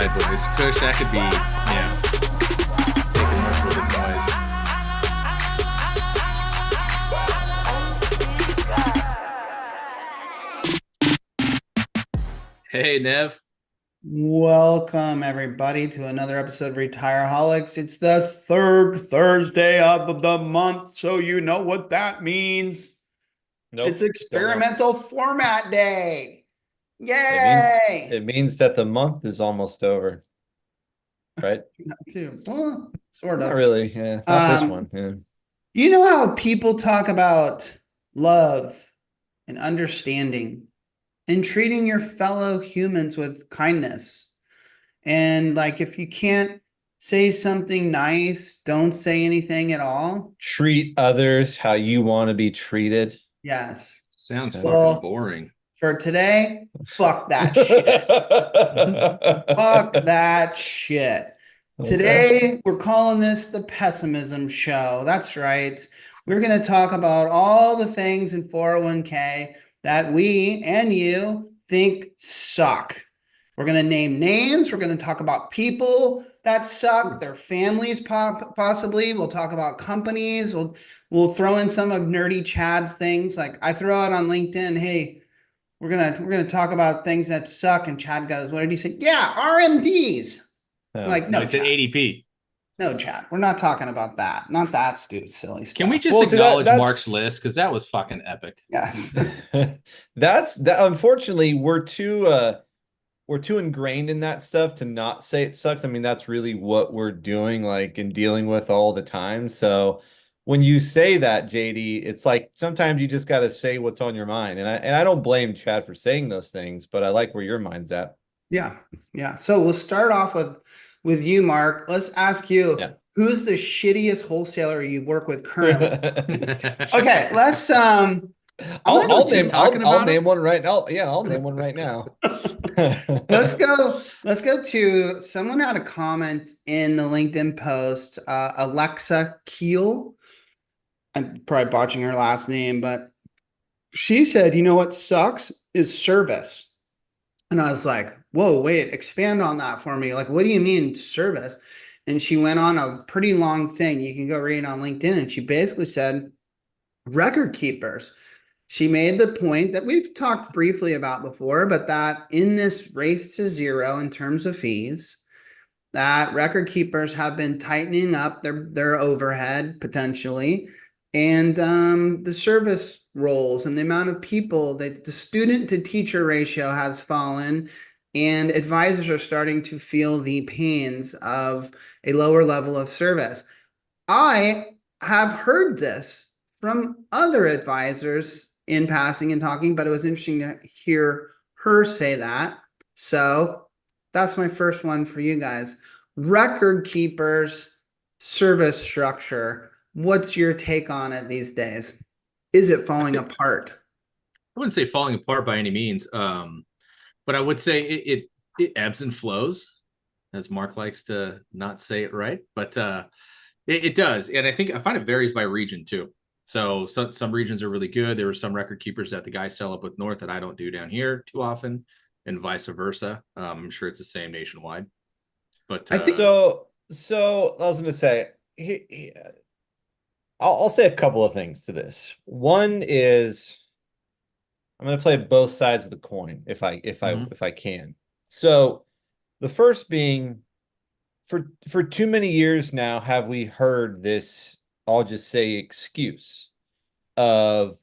outside boys. Kush, that could be, making more noise. Hey, Nev. Welcome, everybody, to another episode of Retireholics. It's the third Thursday of the month, so you know what that means. Nope, it's experimental format day. Yay! It means that the month is almost over, right? Not too. Well, sort of. Not really. Yeah, not this one. Yeah. You know how people talk about love and understanding and treating your fellow humans with kindness. And like, if you can't say something nice, don't say anything at all. Treat others how you want to be treated. Yes. Sounds fucking boring. For today, fuck that shit. Fuck that shit. Okay. Today, we're calling this the pessimism show. That's right. We're going to talk about all the things in 401k that we and you think suck. We're going to name names. We're going to talk about people that suck, their families possibly. We'll talk about companies. We'll throw in some of Nerdy Chad's things. Like I throw out on LinkedIn, hey, we're gonna talk about things that suck. And Chad goes, what did he say? Yeah, RMDs. Oh. Like, no, he said ADP. No, Chad, we're not talking about that. Not that stupid, silly stuff. Can we just acknowledge Mark's list? Because that was fucking epic. Yes. That. Unfortunately, we're too ingrained in that stuff to not say it sucks. I mean, that's really what we're doing, like, and dealing with all the time. So when you say that, JD, it's like sometimes you just got to say what's on your mind. And I don't blame Chad for saying those things, but I like where your mind's at. Yeah. Yeah. So we'll start off with you, Mark. Let's ask you, who's the shittiest wholesaler you work with currently? Okay, let's I'll name one right now. Yeah, I'll name one right now. Let's go to someone had a comment in the LinkedIn post, Alexa Keel. I'm probably botching her last name, but she said, you know what sucks is service. And I was like, whoa, wait, expand on that for me. Like, what do you mean service? And she went on a pretty long thing. You can go read it on LinkedIn. And she basically said, record keepers. She made the point that we've talked briefly about before, but that in this race to zero in terms of fees, that record keepers have been tightening up their overhead potentially. And the service roles and the amount of people that the student to teacher ratio has fallen, and advisors are starting to feel the pains of a lower level of service. I have heard this from other advisors in passing and talking, but it was interesting to hear her say that. So that's my first one for you guys. Record keepers, service structure. What's your take on it these days? Is it falling apart? I wouldn't say falling apart by any means, but I would say it ebbs and flows, as Mark likes to not say it right, but it does. And I find it varies by region too. So some regions are really good. There were some record keepers that the guys sell up with North that I don't do down here too often, and vice versa. I'm sure it's the same nationwide. But I think so. I was going to say, I'll say a couple of things to this. One is I'm going to play both sides of the coin if I can. So the first being, for too many years now have we heard this, I'll just say, excuse of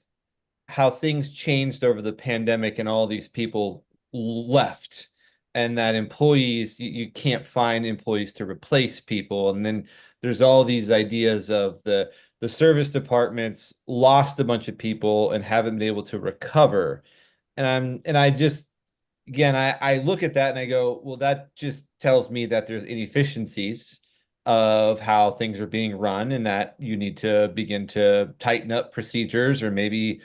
how things changed over the pandemic and all these people left, and that employees, you can't find employees to replace people. And then there's all these ideas of the service departments lost a bunch of people and haven't been able to recover. And I just, again, I look at that and I go, well, that just tells me that there's inefficiencies of how things are being run, and that you need to begin to tighten up procedures, or maybe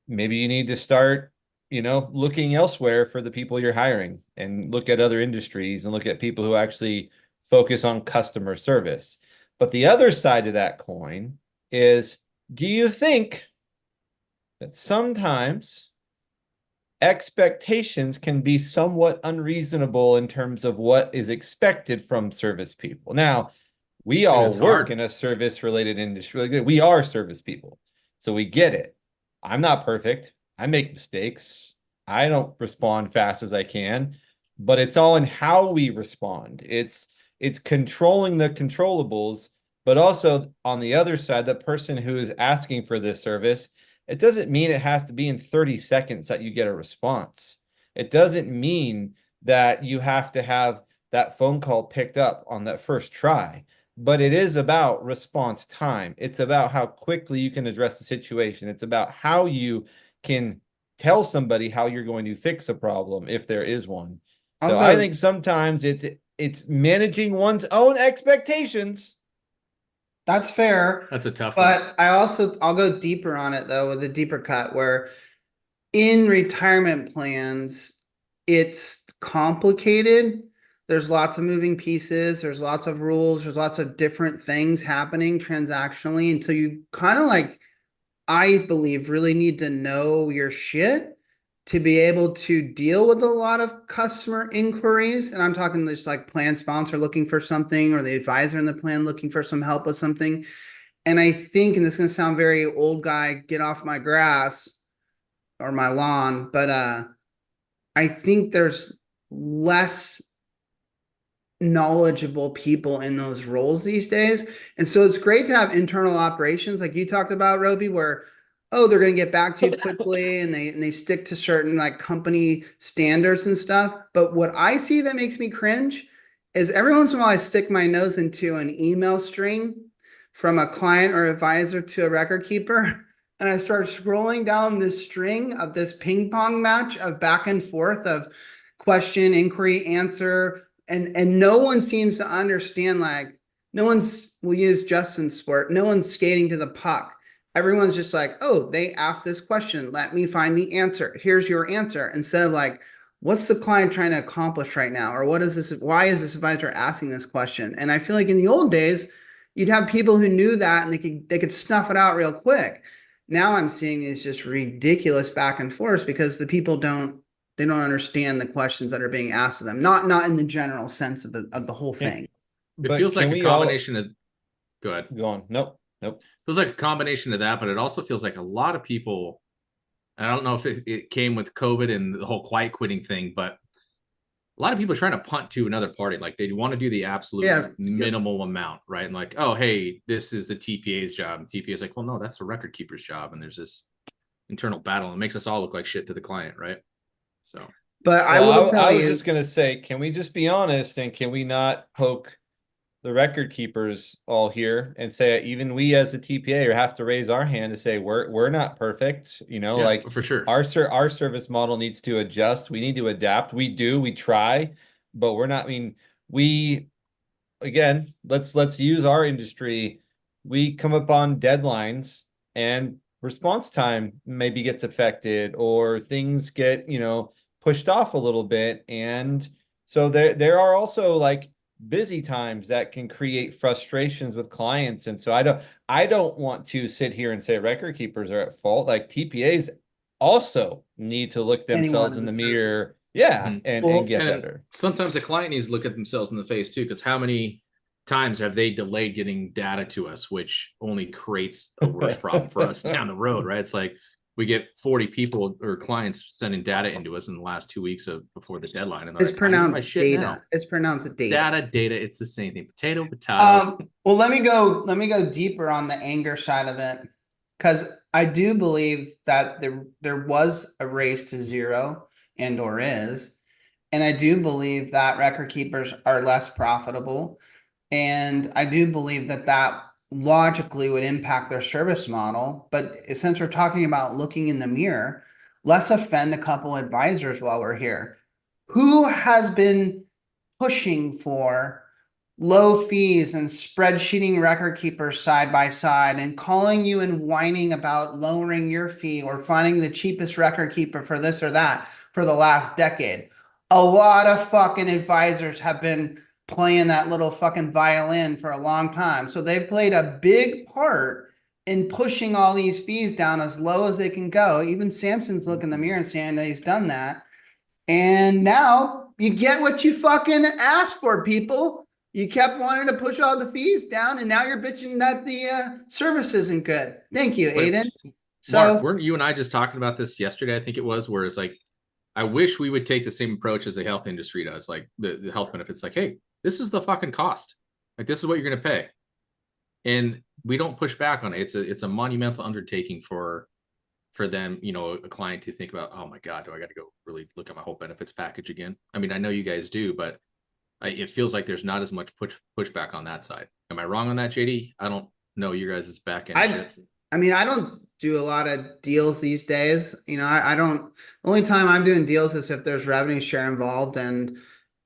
you need to start, looking elsewhere for the people you're hiring, and look at other industries and look at people who actually focus on customer service. But the other side of that coin is, do you think that sometimes expectations can be somewhat unreasonable in terms of what is expected from service people. Now, we all work in a service related industry. We are service people, so we get it. I'm not perfect. I make mistakes. I don't respond fast as I can, but it's all in how we respond. It's controlling the controllables, but also on the other side, the person who is asking for this service, it doesn't mean it has to be in 30 seconds that you get a response. It doesn't mean that you have to have that phone call picked up on that first try, but it is about response time. It's about how quickly you can address the situation. It's about how you can tell somebody how you're going to fix a problem if there is one. So I think sometimes it's managing one's own expectations. That's fair. That's a tough one. But I'll go deeper on it though, with a deeper cut, where in retirement plans, it's complicated. There's lots of moving pieces. There's lots of rules. There's lots of different things happening transactionally until you kind of like, I believe, really need to know your shit to be able to deal with a lot of customer inquiries. And I'm talking just like plan sponsor looking for something, or the advisor in the plan looking for some help with something. And I think, and this is going to sound very old guy, get off my grass or my lawn, but I think there's less knowledgeable people in those roles these days. And so it's great to have internal operations like you talked about, Roby, where, oh, they're going to get back to you quickly and they stick to certain like company standards and stuff. But what I see that makes me cringe is every once in a while I stick my nose into an email string from a client or advisor to a record keeper, and I start scrolling down this string of this ping pong match of back and forth of question, inquiry, answer, and no one seems to understand, like, no one's, we'll use Justin's sport, no one's skating to the puck. Everyone's just like, oh, they asked this question, let me find the answer. Here's your answer. Instead of like, what's the client trying to accomplish right now? Or what is this? Why is this advisor asking this question? And I feel like in the old days, you'd have people who knew that and they could snuff it out real quick. Now I'm seeing these just ridiculous back and forth because the people don't understand the questions that are being asked of them. Not in the general sense of the whole thing. It feels like a combination of, go ahead. Go on. Nope. Feels like a combination of that, but it also feels like a lot of people, and I don't know if it came with COVID and the whole quiet quitting thing, but a lot of people are trying to punt to another party. Like they want to do the absolute minimal amount, right? And like, oh, hey, this is the TPA's job. And TPA is like, well, no, that's the record keeper's job. And there's this internal battle and it makes us all look like shit to the client, right? So, but I was just going to say, can we just be honest and can we not poke the record keepers all here and say, even we as a TPA have to raise our hand to say, we're not perfect, like for sure. Our service model needs to adjust. We need to adapt. We try, but we're not, again, let's use our industry. We come up on deadlines and response time maybe gets affected or things get, pushed off a little bit. And so there are also like busy times that can create frustrations with clients. And so I don't want to sit here and say record keepers are at fault. Like TPAs also need to look themselves in the mirror. Yeah. And get better. Sometimes the client needs to look at themselves in the face too, because how many times have they delayed getting data to us, which only creates a worse problem for us down the road, right? It's like we get 40 people or clients sending data into us in the last 2 weeks before the deadline. And it's pronounced data. Now. It's pronounced data. Data. It's the same thing. Potato. Well, let me go deeper on the anger side of it, because I do believe that there was a race to zero or is, and I do believe that record keepers are less profitable. And I do believe that logically would impact their service model. But since we're talking about looking in the mirror, let's offend a couple advisors while we're here. Who has been pushing for low fees and spreadsheeting record keepers side by side and calling you and whining about lowering your fee or finding the cheapest record keeper for this or that for the last decade? A lot of fucking advisors have been playing that little fucking violin for a long time. So they've played a big part in pushing all these fees down as low as they can go. Even Samson's looking in the mirror and saying that he's done that. And now you get what you fucking asked for, people. You kept wanting to push all the fees down, and now you're bitching that the service isn't good. Thank you, Aiden. So, Mark, weren't you and I just talking about this yesterday? I think it was, where it's like, I wish we would take the same approach as the health industry does, like the health benefits. Like, hey, this is the fucking cost. Like, this is what you're going to pay, and we don't push back on it. It's a monumental undertaking for them, you know, a client to think about, oh my God, do I got to go really look at my whole benefits package again? I mean, I know you guys do, but it feels like there's not as much pushback on that side. Am I wrong on that, JD? I don't know you guys' back end shit. I mean, I don't do a lot of deals these days. You know, I don't, the only time I'm doing deals is if there's revenue share involved and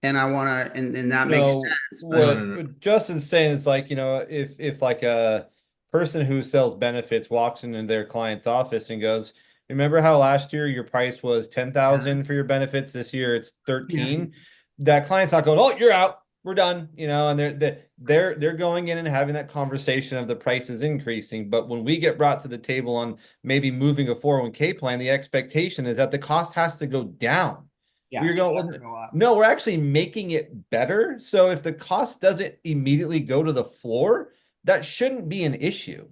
I want to, and that makes sense. What Justin's saying is like, you know, if like a person who sells benefits walks into their client's office and goes, remember how last year your price was 10,000 for your benefits? This year it's 13. Yeah. That client's not going, oh, you're out, we're done, you know, and they're going in and having that conversation of the price is increasing. But when we get brought to the table on maybe moving a 401k plan, the expectation is that the cost has to go down. Yeah, we're going, no, we're actually making it better. So if the cost doesn't immediately go to the floor, that shouldn't be an issue.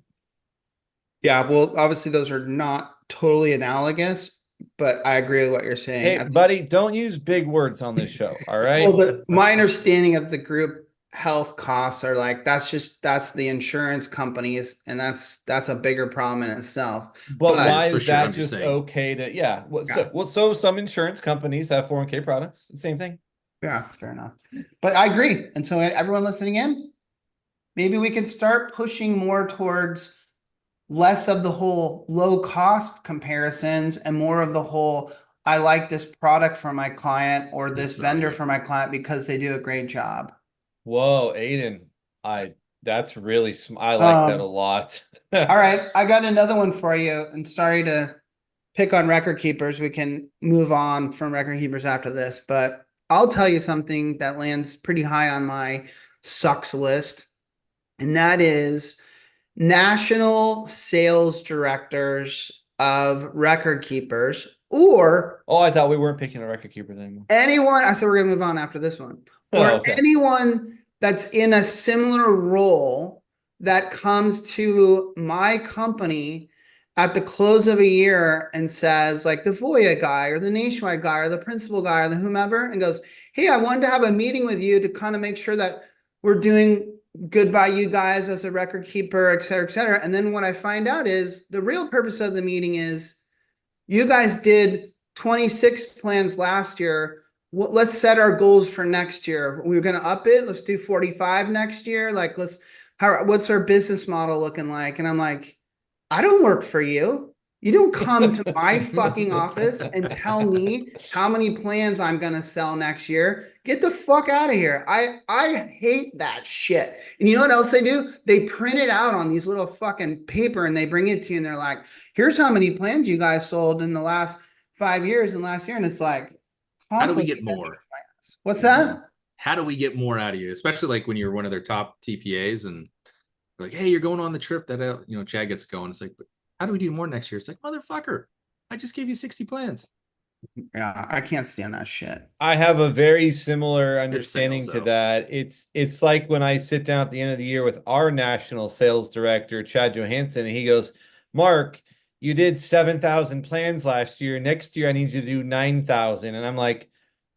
Yeah, well, obviously those are not totally analogous, but I agree with what you're saying. Hey, buddy, don't use big words on this show. All right. Well, my understanding of the group health costs are like, that's the insurance companies, and that's a bigger problem in itself. But why is that just okay to, yeah. So some insurance companies have 401k products, same thing. Yeah, fair enough. But I agree. And so everyone listening in, maybe we can start pushing more towards less of the whole low cost comparisons and more of the whole, I like this product for my client or this vendor for my client because they do a great job. Whoa, Aiden, that's really, I like that a lot. All right, I got another one for you, and sorry to pick on record keepers. We can move on from record keepers after this, but I'll tell you something that lands pretty high on my sucks list, and that is national sales directors of record keepers, or I thought we weren't picking a record keepers anymore. Anyone, I said we're gonna move on after this one. Or anyone that's in a similar role that comes to my company at the close of a year and says, like the Voya guy or the Nationwide guy or the principal guy or the whomever, and goes, hey, I wanted to have a meeting with you to kind of make sure that we're doing good by you guys as a record keeper, et cetera, et cetera. And then what I find out is the real purpose of the meeting is you guys did 26 plans last year. Let's set our goals for next year. We're going to up it. Let's do 45 next year. Like, what's our business model looking like? And I'm like, I don't work for you. You don't come to my fucking office and tell me how many plans I'm going to sell next year. Get the fuck out of here. I hate that shit. And you know what else they do? They print it out on these little fucking paper and they bring it to you and they're like, here's how many plans you guys sold in the last 5 years and last year. And it's like, how do we get more? What's that? How do we get more out of you? Especially like when you're one of their top TPAs and like, hey, you're going on the trip that, Chad gets going. It's like, but how do we do more next year? It's like, motherfucker, I just gave you 60 plans. Yeah, I can't stand that shit. I have a very similar understanding to that. It's like when I sit down at the end of the year with our national sales director, Chad Johansson, and he goes, Mark, you did 7,000 plans last year. Next year, I need you to do 9,000. And I'm like,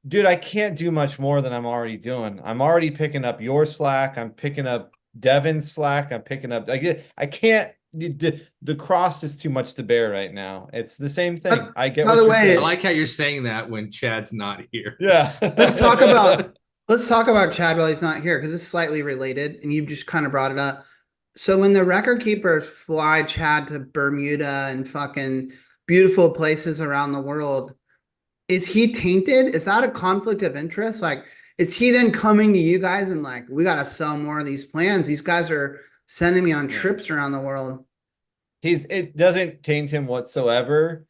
dude, I can't do much more than I'm already doing. I'm already picking up your slack. I'm picking up Devin's slack. I'm picking up, I can't, the cross is too much to bear right now. It's the same thing. I get what you're saying. I like how you're saying that when Chad's not here. Yeah. Let's talk about Chad while he's not here, because it's slightly related and you just kind of brought it up. So when the record keepers fly Chad to Bermuda and fucking beautiful places around the world, is he tainted? Is that a conflict of interest? Like, is he then coming to you guys and like, we got to sell more of these plans? These guys are sending me on trips around the world. It doesn't taint him whatsoever,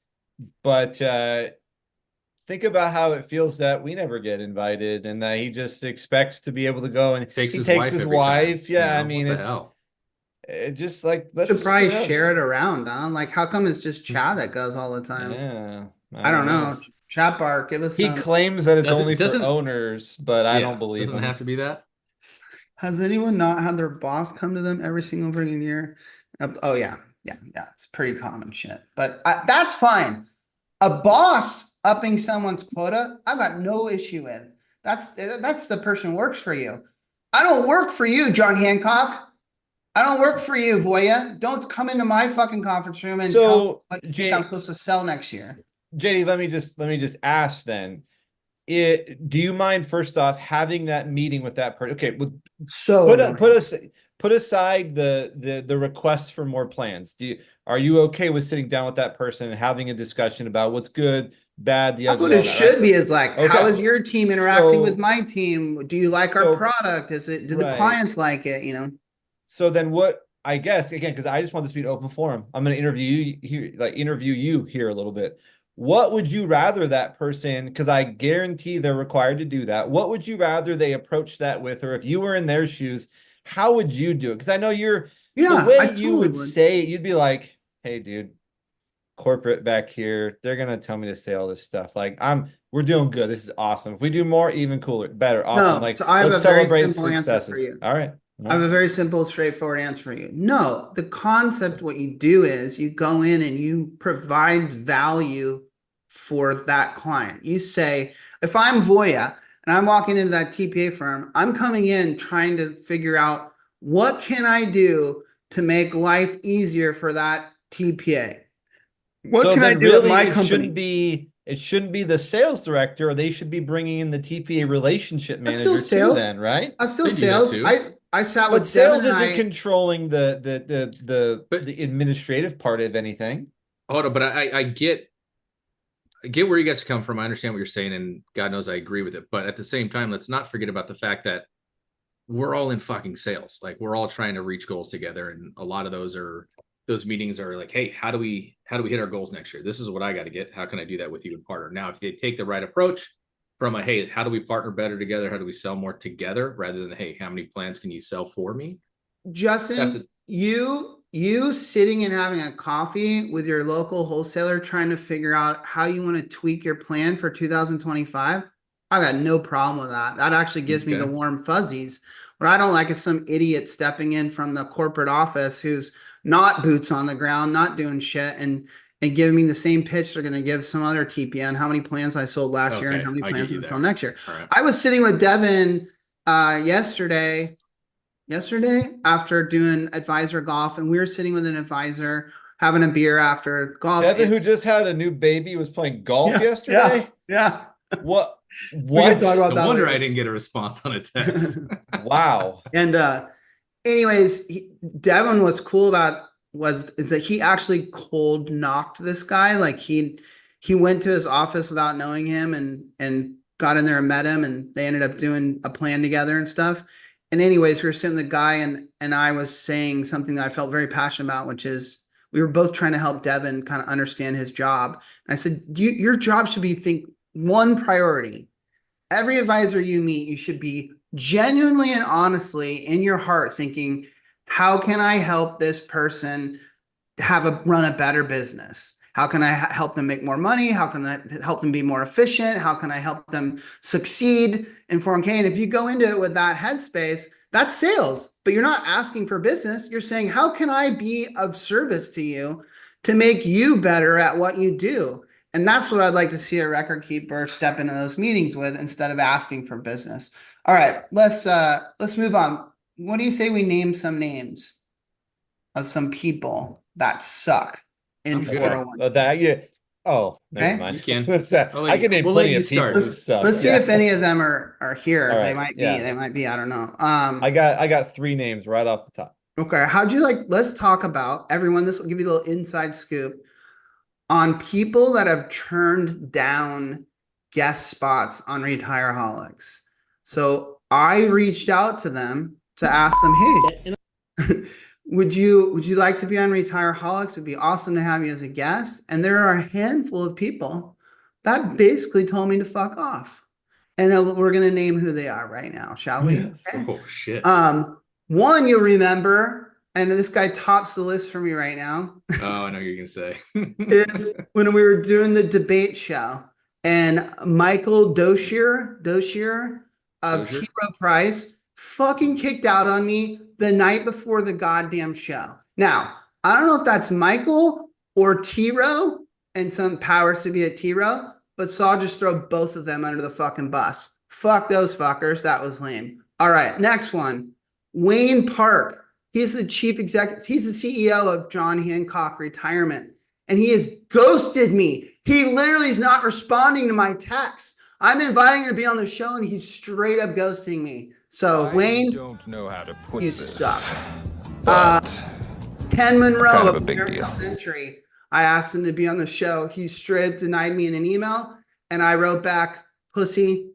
but think about how it feels that we never get invited and that he just expects to be able to go and he takes his wife. Yeah, I mean, just like, Should probably let's share it around, huh? Like, how come it's just chat that goes all the time? yeah, I don't know. Chat bar, give us He some. claims that it's only for Doesn't owners, but I don't believe doesn't him. have to be that. Has anyone not had their boss come to them every single freaking year? Oh yeah, yeah. It's pretty common shit, but that's fine. A boss upping someone's quota, I've got no issue with. That's the person who works for you. I don't work for you, John Hancock. I don't work for you, Voya. Don't come into my fucking conference room and tell me what you think I'm supposed to sell next year. JD, let me just ask then. Do you mind, first off, having that meeting with that person? Okay, so put aside the request for more plans. Are you okay with sitting down with that person and having a discussion about what's good, bad, the That's ugly? what it should be, is like, okay. How is your team interacting with my team? Do you like our product? Do the clients like it? You know? So then what, I guess, again, because I just want this to be an open forum, I'm going to interview you here a little bit. What would you rather that person, because I guarantee they're required to do that, what would you rather they approach that with? Or if you were in their shoes, how would you do it? Because I know the way you would say it, you'd be like, hey, dude, corporate back here, they're going to tell me to say all this stuff. Like, we're doing good. This is awesome. If we do more, even cooler, better, awesome. No, like, so I have let's a very celebrate simple answer for you. All right. I have a very simple, straightforward answer for you. No, the concept, what you do is you go in and you provide value for that client. You say, if I'm Voya and I'm walking into that TPA firm, I'm coming in trying to figure out, what can I do to make life easier for that TPA? What can I do at my company? It shouldn't be the sales director, or they should be bringing in the TPA relationship manager still sales. too, then, right? That's still sales. I sat with sales Devin isn't controlling the administrative part of anything. Hold on, but I get where you guys come from. I understand what you're saying, and God knows I agree with it. But at the same time, let's not forget about the fact that we're all in fucking sales. Like, we're all trying to reach goals together, and a lot of those meetings are like, hey, how do we hit our goals next year? This is what I got to get. How can I do that with you and partner? Now, if they take the right approach from hey, how do we partner better together? How do we sell more together, rather than, hey, how many plans can you sell for me? Justin, you sitting and having a coffee with your local wholesaler trying to figure out how you want to tweak your plan for 2025. I got no problem with that. That actually gives me the warm fuzzies. What I don't like is some idiot stepping in from the corporate office who's not boots on the ground, not doing shit, and giving me the same pitch they're going to give some other TPN, how many plans I sold last year and how many plans I'm going to sell next year. Right. I was sitting with Devin yesterday after doing advisor golf, and we were sitting with an advisor having a beer after golf. Devin, who just had a new baby, was playing golf yesterday? Yeah. What? We can talk about that wonder later. I didn't get a response on a text. Wow. And anyways, Devin, what's cool about is that he actually cold knocked this guy. Like, he went to his office without knowing him and got in there and met him, and they ended up doing a plan together and stuff. And anyways, we were sitting with the guy, and I was saying something that I felt very passionate about, which is we were both trying to help Devin kind of understand his job. And I said, your job should be one priority. Every advisor you meet, you should be genuinely and honestly in your heart thinking, how can I help this person run a better business? How can I help them make more money? How can I help them be more efficient? How can I help them succeed in 401k? And if you go into it with that headspace, that's sales, but you're not asking for business. You're saying, how can I be of service to you to make you better at what you do? And that's what I'd like to see a record keeper step into those meetings with, instead of asking for business. All right, let's move on. What do you say we name some names of some people that suck in 401k? Never mind. You can. I can name plenty of people. Let's see if any of them are here. Right. They might be. They might be. I don't know. I got 3 names right off the top. Okay. How'd you like? Let's talk about everyone. This will give you a little inside scoop on people that have turned down guest spots on Retireholics. So I reached out to them to ask them, hey, would you like to be on Retireholics? It'd be awesome to have you as a guest. And there are a handful of people that basically told me to fuck off. And we're going to name who they are right now, shall we? Yes. Okay. Oh, shit. One, you'll remember, and this guy tops the list for me right now. Oh, I know what you're gonna say. Is when we were doing the debate show, and Michael Doshier of T. Rowe Price fucking kicked out on me the night before the goddamn show. Now, I don't know if that's Michael or T. Rowe, and some powers to be at T. Rowe, but so I'll just throw both of them under the fucking bus. Fuck those fuckers. That was lame. All right, next one. Wayne Park. He's the chief executive. He's the CEO of John Hancock Retirement, and he has ghosted me. He literally is not responding to my texts. I'm inviting him to be on the show, and he's straight up ghosting me. So Wayne, don't know how to put you this, suck. but Ken Monroe kind of a of big American deal. Century. I asked him to be on the show. He straight up denied me in an email, and I wrote back, pussy.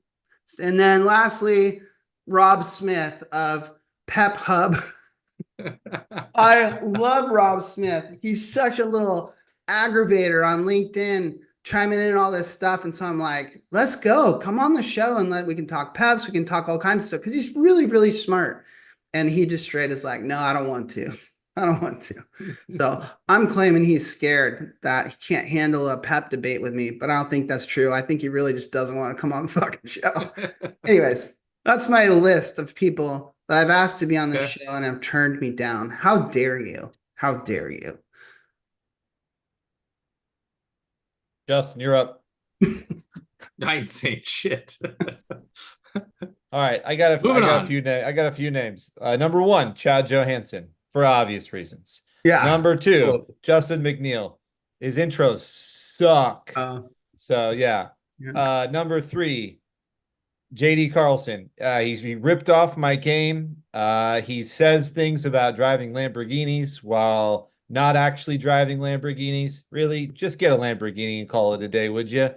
And then lastly, Rob Smith of Pep Hub. I love Rob Smith. He's such a little aggravator on LinkedIn, chiming in all this stuff. And so I'm like, let's go. Come on the show and we can talk peps. We can talk all kinds of stuff because he's really, really smart. And he just straight is like, no, I don't want to. I don't want to. So I'm claiming he's scared that he can't handle a pep debate with me, but I don't think that's true. I think he really just doesn't want to come on the fucking show. Anyways, that's my list of people that I've asked to be on this show and have turned me down. How dare you? How dare you? Justin, you're up. I ain't saying shit. All right, I got a few names. Number one, Chad Johansson, for obvious reasons. Yeah. Number two, Justin McNeil. His intros suck. So yeah. Number three, JD Carlson. He ripped off my game. He says things about driving Lamborghinis while not actually driving Lamborghinis. Really, just get a Lamborghini and call it a day, would you?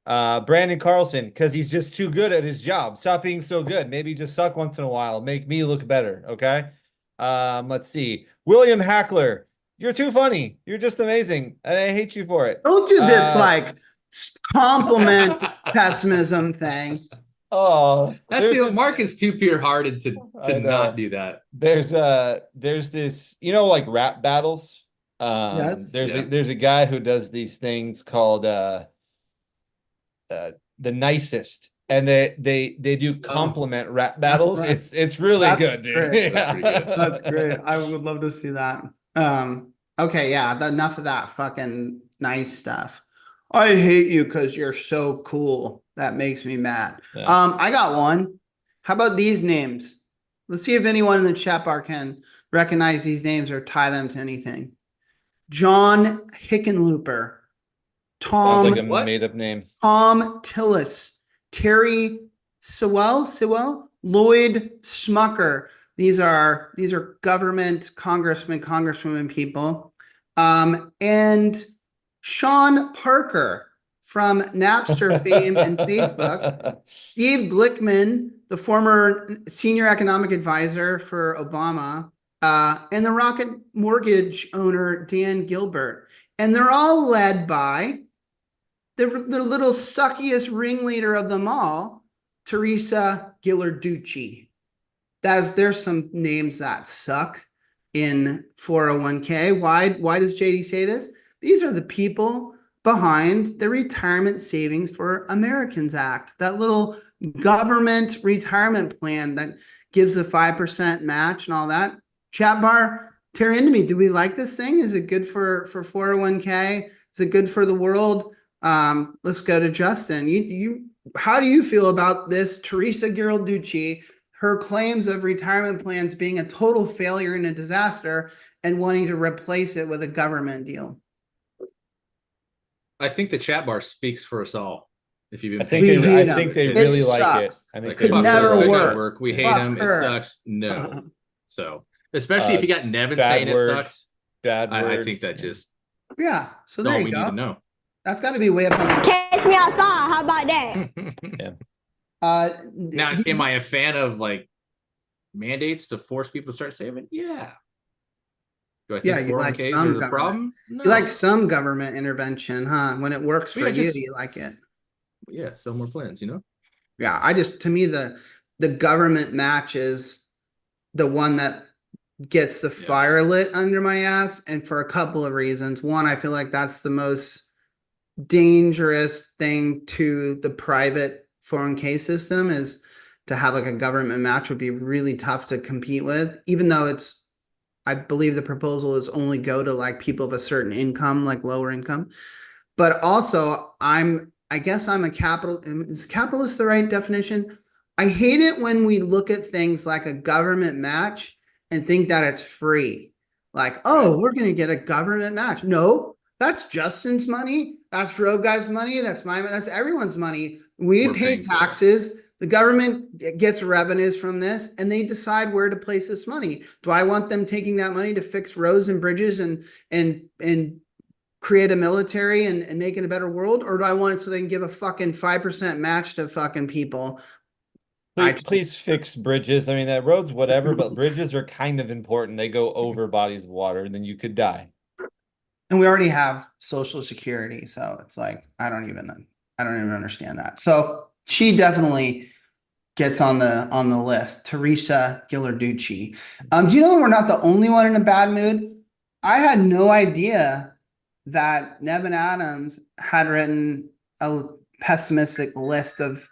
Brandon Carlson, because he's just too good at his job. Stop being so good. Maybe just suck once in a while. Make me look better, okay? Let's see. William Hackler. You're too funny. You're just amazing, and I hate you for it. Don't do this like compliment pessimism thing. Oh, that's Mark is too pure-hearted to not do that. There's this, like rap battles. Yes. There's a guy who does these things called the nicest, and they do compliment rap battles. Right. It's really good, dude. Great. Yeah. That's pretty good. That's great. I would love to see that. Okay, yeah, enough of that fucking nice stuff. I hate you because you're so cool. That makes me mad. Yeah. I got one. How about these names? Let's see if anyone in the chat bar can recognize these names or tie them to anything. John Hickenlooper, Sounds like a made-up name. Tom Tillis, Terry Sewell, Lloyd Smucker. These are government congressmen, congresswomen people. And Sean Parker from Napster fame and Facebook. Steve Glickman, the former senior economic advisor for Obama, and the Rocket Mortgage owner, Dan Gilbert. And they're all led by the little suckiest ringleader of them all, Teresa Galiardi. There's some names that suck in 401k. Why does JD say this? These are the people behind the Retirement Savings for Americans Act, that little government retirement plan that gives a 5% match and all that. Chat bar, tear into me. Do we like this thing? Is it good for 401k? Is it good for the world? Let's go to Justin. How do you feel about this Teresa Galiardi, her claims of retirement plans being a total failure and a disaster, and wanting to replace it with a government deal? I think the chat bar speaks for us all. If you've been, I think they really like it. I think could they never really work. We hate them. It sucks. No. So especially if you got Nevin saying it sucks. Bad word. I think that just So there all you we go. need to know. That's got to be way up on the Catch me outside. How about that? Yeah. Now, am I a fan of like mandates to force people to start saving? Yeah. Do I think you like 401ks some are the government. Problem? No. You like some government intervention, huh? When it works for you, you like it. Yeah, sell more plans, Yeah, to me, the government match is the one that gets the fire lit under my ass, and for a couple of reasons. One, I feel like that's the most dangerous thing to the private 401k system, is to have like a government match would be really tough to compete with, even though I believe the proposal is only go to like people of a certain income, like lower income. But also I guess I'm a is capitalist the right definition? I hate it when we look at things like a government match and think that it's free. Like, oh, we're going to get a government match. No, that's Justin's money. That's Road Guy's money. That's my money. That's everyone's money. We pay taxes. The government gets revenues from this, and they decide where to place this money. Do I want them taking that money to fix roads and bridges and create a military and make it a better world? Or do I want it so they can give a fucking 5% match to fucking people? Please fix bridges. I mean, that roads, whatever, but bridges are kind of important. They go over bodies of water, and then you could die. And we already have Social Security, so it's like I don't even understand that. So she definitely gets on the list. Teresa Galiardi. Do you know we're not the only one in a bad mood? I had no idea that Nevin Adams had written a pessimistic list of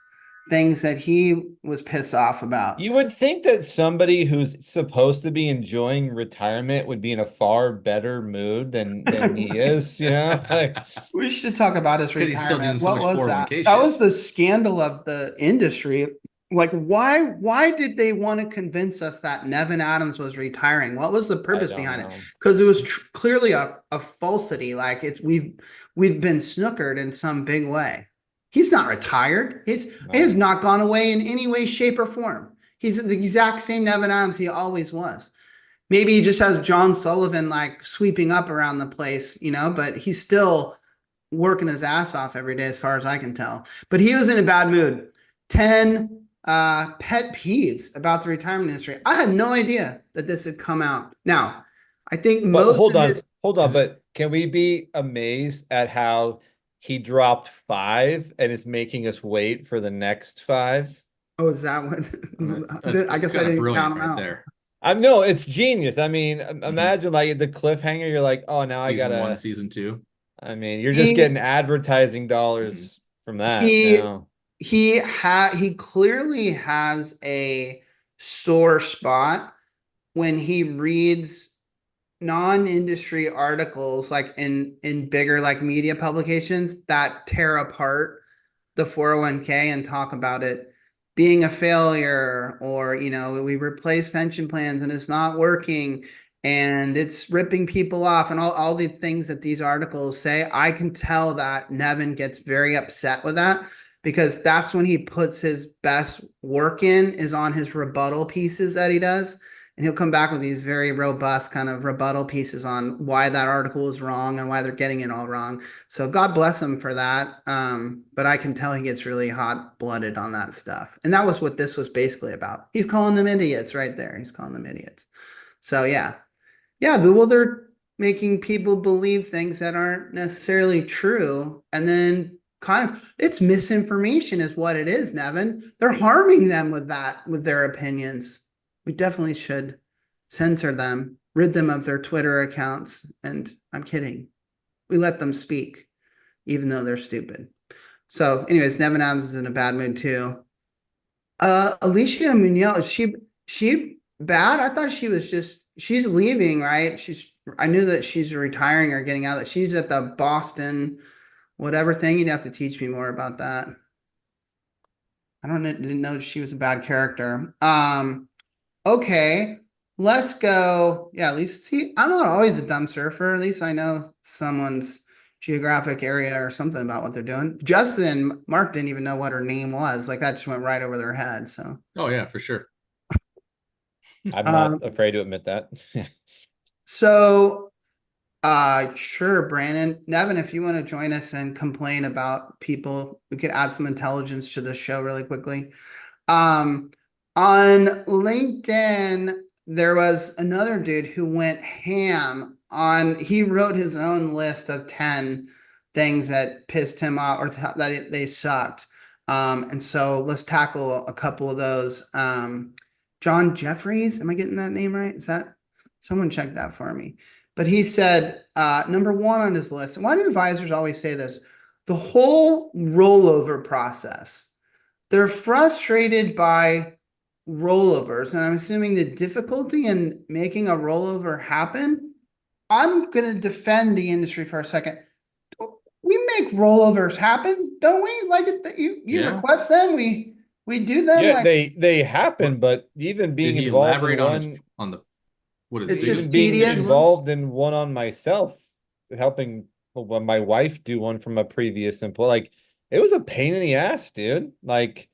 things that he was pissed off about. You would think that somebody who's supposed to be enjoying retirement would be in a far better mood than he is, you know? Like, we should talk about his retirement. He's still doing so what much was that? 401k That shit. was the scandal of the industry. Like, why did they want to convince us that Nevin Adams was retiring? What was the purpose behind it? Because it was clearly a falsity. Like we've been snookered in some big way. He's not retired. He has not gone away in any way, shape, or form. He's the exact same Nevin Adams he always was. Maybe he just has John Sullivan like sweeping up around the place, you know, but he's still working his ass off every day as far as I can tell. But he was in a bad mood. 10 pet peeves about the retirement industry. I had no idea that this had come out. Now, I think hold on, but can we be amazed at how he dropped 5 and is making us wait for the next 5? Oh, is that what? I guess I didn't count them out. There. No, it's genius. I mean, imagine like the cliffhanger. You're like, oh, now season I gotta 1, season 2. I mean, you're just getting advertising dollars from that. He clearly has a sore spot when he reads non-industry articles like in bigger like media publications that tear apart the 401k and talk about it being a failure, or you know, we replace pension plans and it's not working and it's ripping people off and all the things that these articles say. I can tell that Nevin gets very upset with that, because that's when he puts his best work in, is on his rebuttal pieces that he does. And he'll come back with these very robust kind of rebuttal pieces on why that article is wrong and why they're getting it all wrong. So God bless him for that. But I can tell he gets really hot-blooded on that stuff. And that was what this was basically about. He's calling them idiots right there. He's calling them idiots. So yeah. Well, they're making people believe things that aren't necessarily true. And then kind of, it's misinformation is what it is, Nevin. They're harming them with that, with their opinions. We definitely should censor them, rid them of their Twitter accounts. And I'm kidding. We let them speak, even though they're stupid. So anyways, Nevin Adams is in a bad mood too. Alicia Munoz, is she bad? I thought she's leaving, right? I knew that she's retiring or getting out. That she's at the Boston whatever thing. You'd have to teach me more about that. Didn't know she was a bad character. Okay, let's go. Yeah, at least I'm not always a dumb surfer. At least I know someone's geographic area or something about what they're doing. Justin and Mark didn't even know what her name was. Like that just went right over their head. So. Oh yeah, for sure. I'm not afraid to admit that. So, sure, Brandon. Nevin, if you want to join us and complain about people, we could add some intelligence to the show really quickly. On LinkedIn, there was another dude who went ham on, he wrote his own list of 10 things that pissed him off or that they sucked. And so let's tackle a couple of those. John Jeffries, am I getting that name right? Is that? Someone check that for me. But he said, number one on his list, and why do advisors always say this? The whole rollover process. They're frustrated by rollovers, and I'm assuming the difficulty in making a rollover happen. I'm going to defend the industry for a second. We make rollovers happen, don't we? Like you request them, we do them. Yeah, like they happen, but even being Did he involved elaborate in on one, on the what is It's it? just even being tedious. involved in one on myself, helping my wife do one from a previous employee, like it was a pain in the ass, dude. Like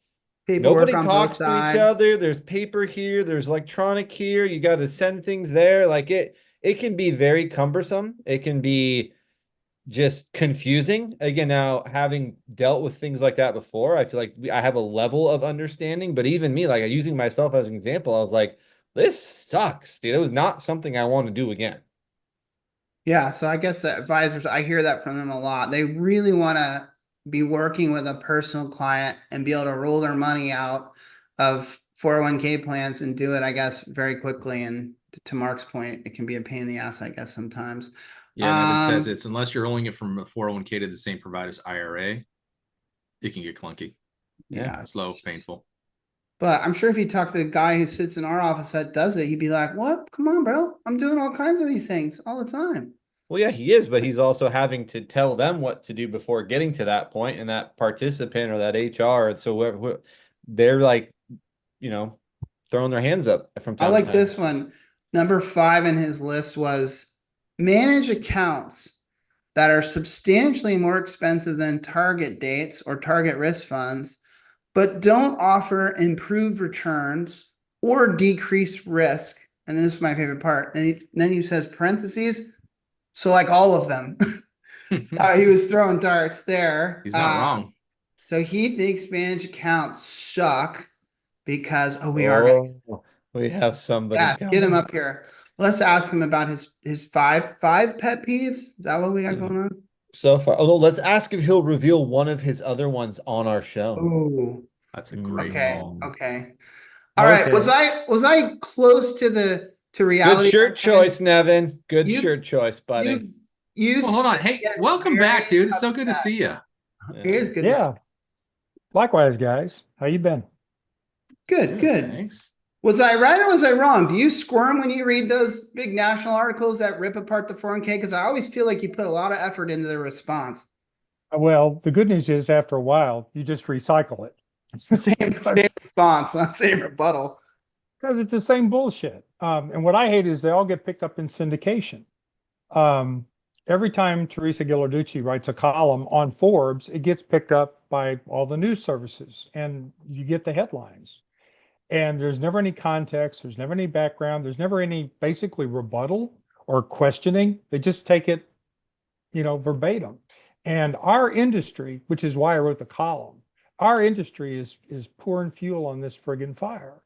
paperwork nobody on both talks to sides. each other. There's paper here, there's electronic here. You got to send things there. Like it can be very cumbersome. It can be just confusing. Again, now having dealt with things like that before, I feel like I have a level of understanding. But even me, like using myself as an example, I was like, this sucks, dude. It was not something I want to do again. Yeah, so I guess the advisors, I hear that from them a lot. They really want to be working with a personal client and be able to roll their money out of 401k plans and do it, I guess, very quickly. And to Mark's point, it can be a pain in the ass, I guess, sometimes. Yeah, Nevin says it's unless you're rolling it from a 401k to the same provider's IRA, it can get clunky. Yeah, Slow, painful. But I'm sure if you talk to the guy who sits in our office that does it, he'd be like, what? Come on, bro. I'm doing all kinds of these things all the time. Well, yeah, he is, but he's also having to tell them what to do before getting to that point, and that participant or that HR, and so whoever, they're like, throwing their hands up from time I to like time. this one. Number 5 in his list was manage accounts that are substantially more expensive than target dates or target risk funds, but don't offer improved returns or decreased risk. And this is my favorite part. And then he says parentheses. So like all of them. He was throwing darts there. He's not wrong. So he thinks managed accounts suck because we have somebody. Yes, get him up here. Let's ask him about his five pet peeves. Is that what we got going on? So far. Although let's ask if he'll reveal one of his other ones on our show. Oh, that's a great call. Okay. Okay. All right. Was I close to reality? Good shirt choice, Nevin. Good shirt choice, buddy. Hold on. Hey, welcome back, dude. It's so good to see you. It is good. Yeah. Likewise, guys. How you been? Good. Thanks. Was I right or was I wrong? Do you squirm when you read those big national articles that rip apart the 401k? Because I always feel like you put a lot of effort into the response. Well, the good news is after a while, you just recycle it. Same response, not same rebuttal. Because it's the same bullshit. And what I hate is they all get picked up in syndication. Every time Teresa Galiardi writes a column on Forbes, it gets picked up by all the news services and you get the headlines. And there's never any context. There's never any background. There's never any basically rebuttal or questioning. They just take it, verbatim. And our industry, which is why I wrote the column, our industry is pouring fuel on this friggin' fire.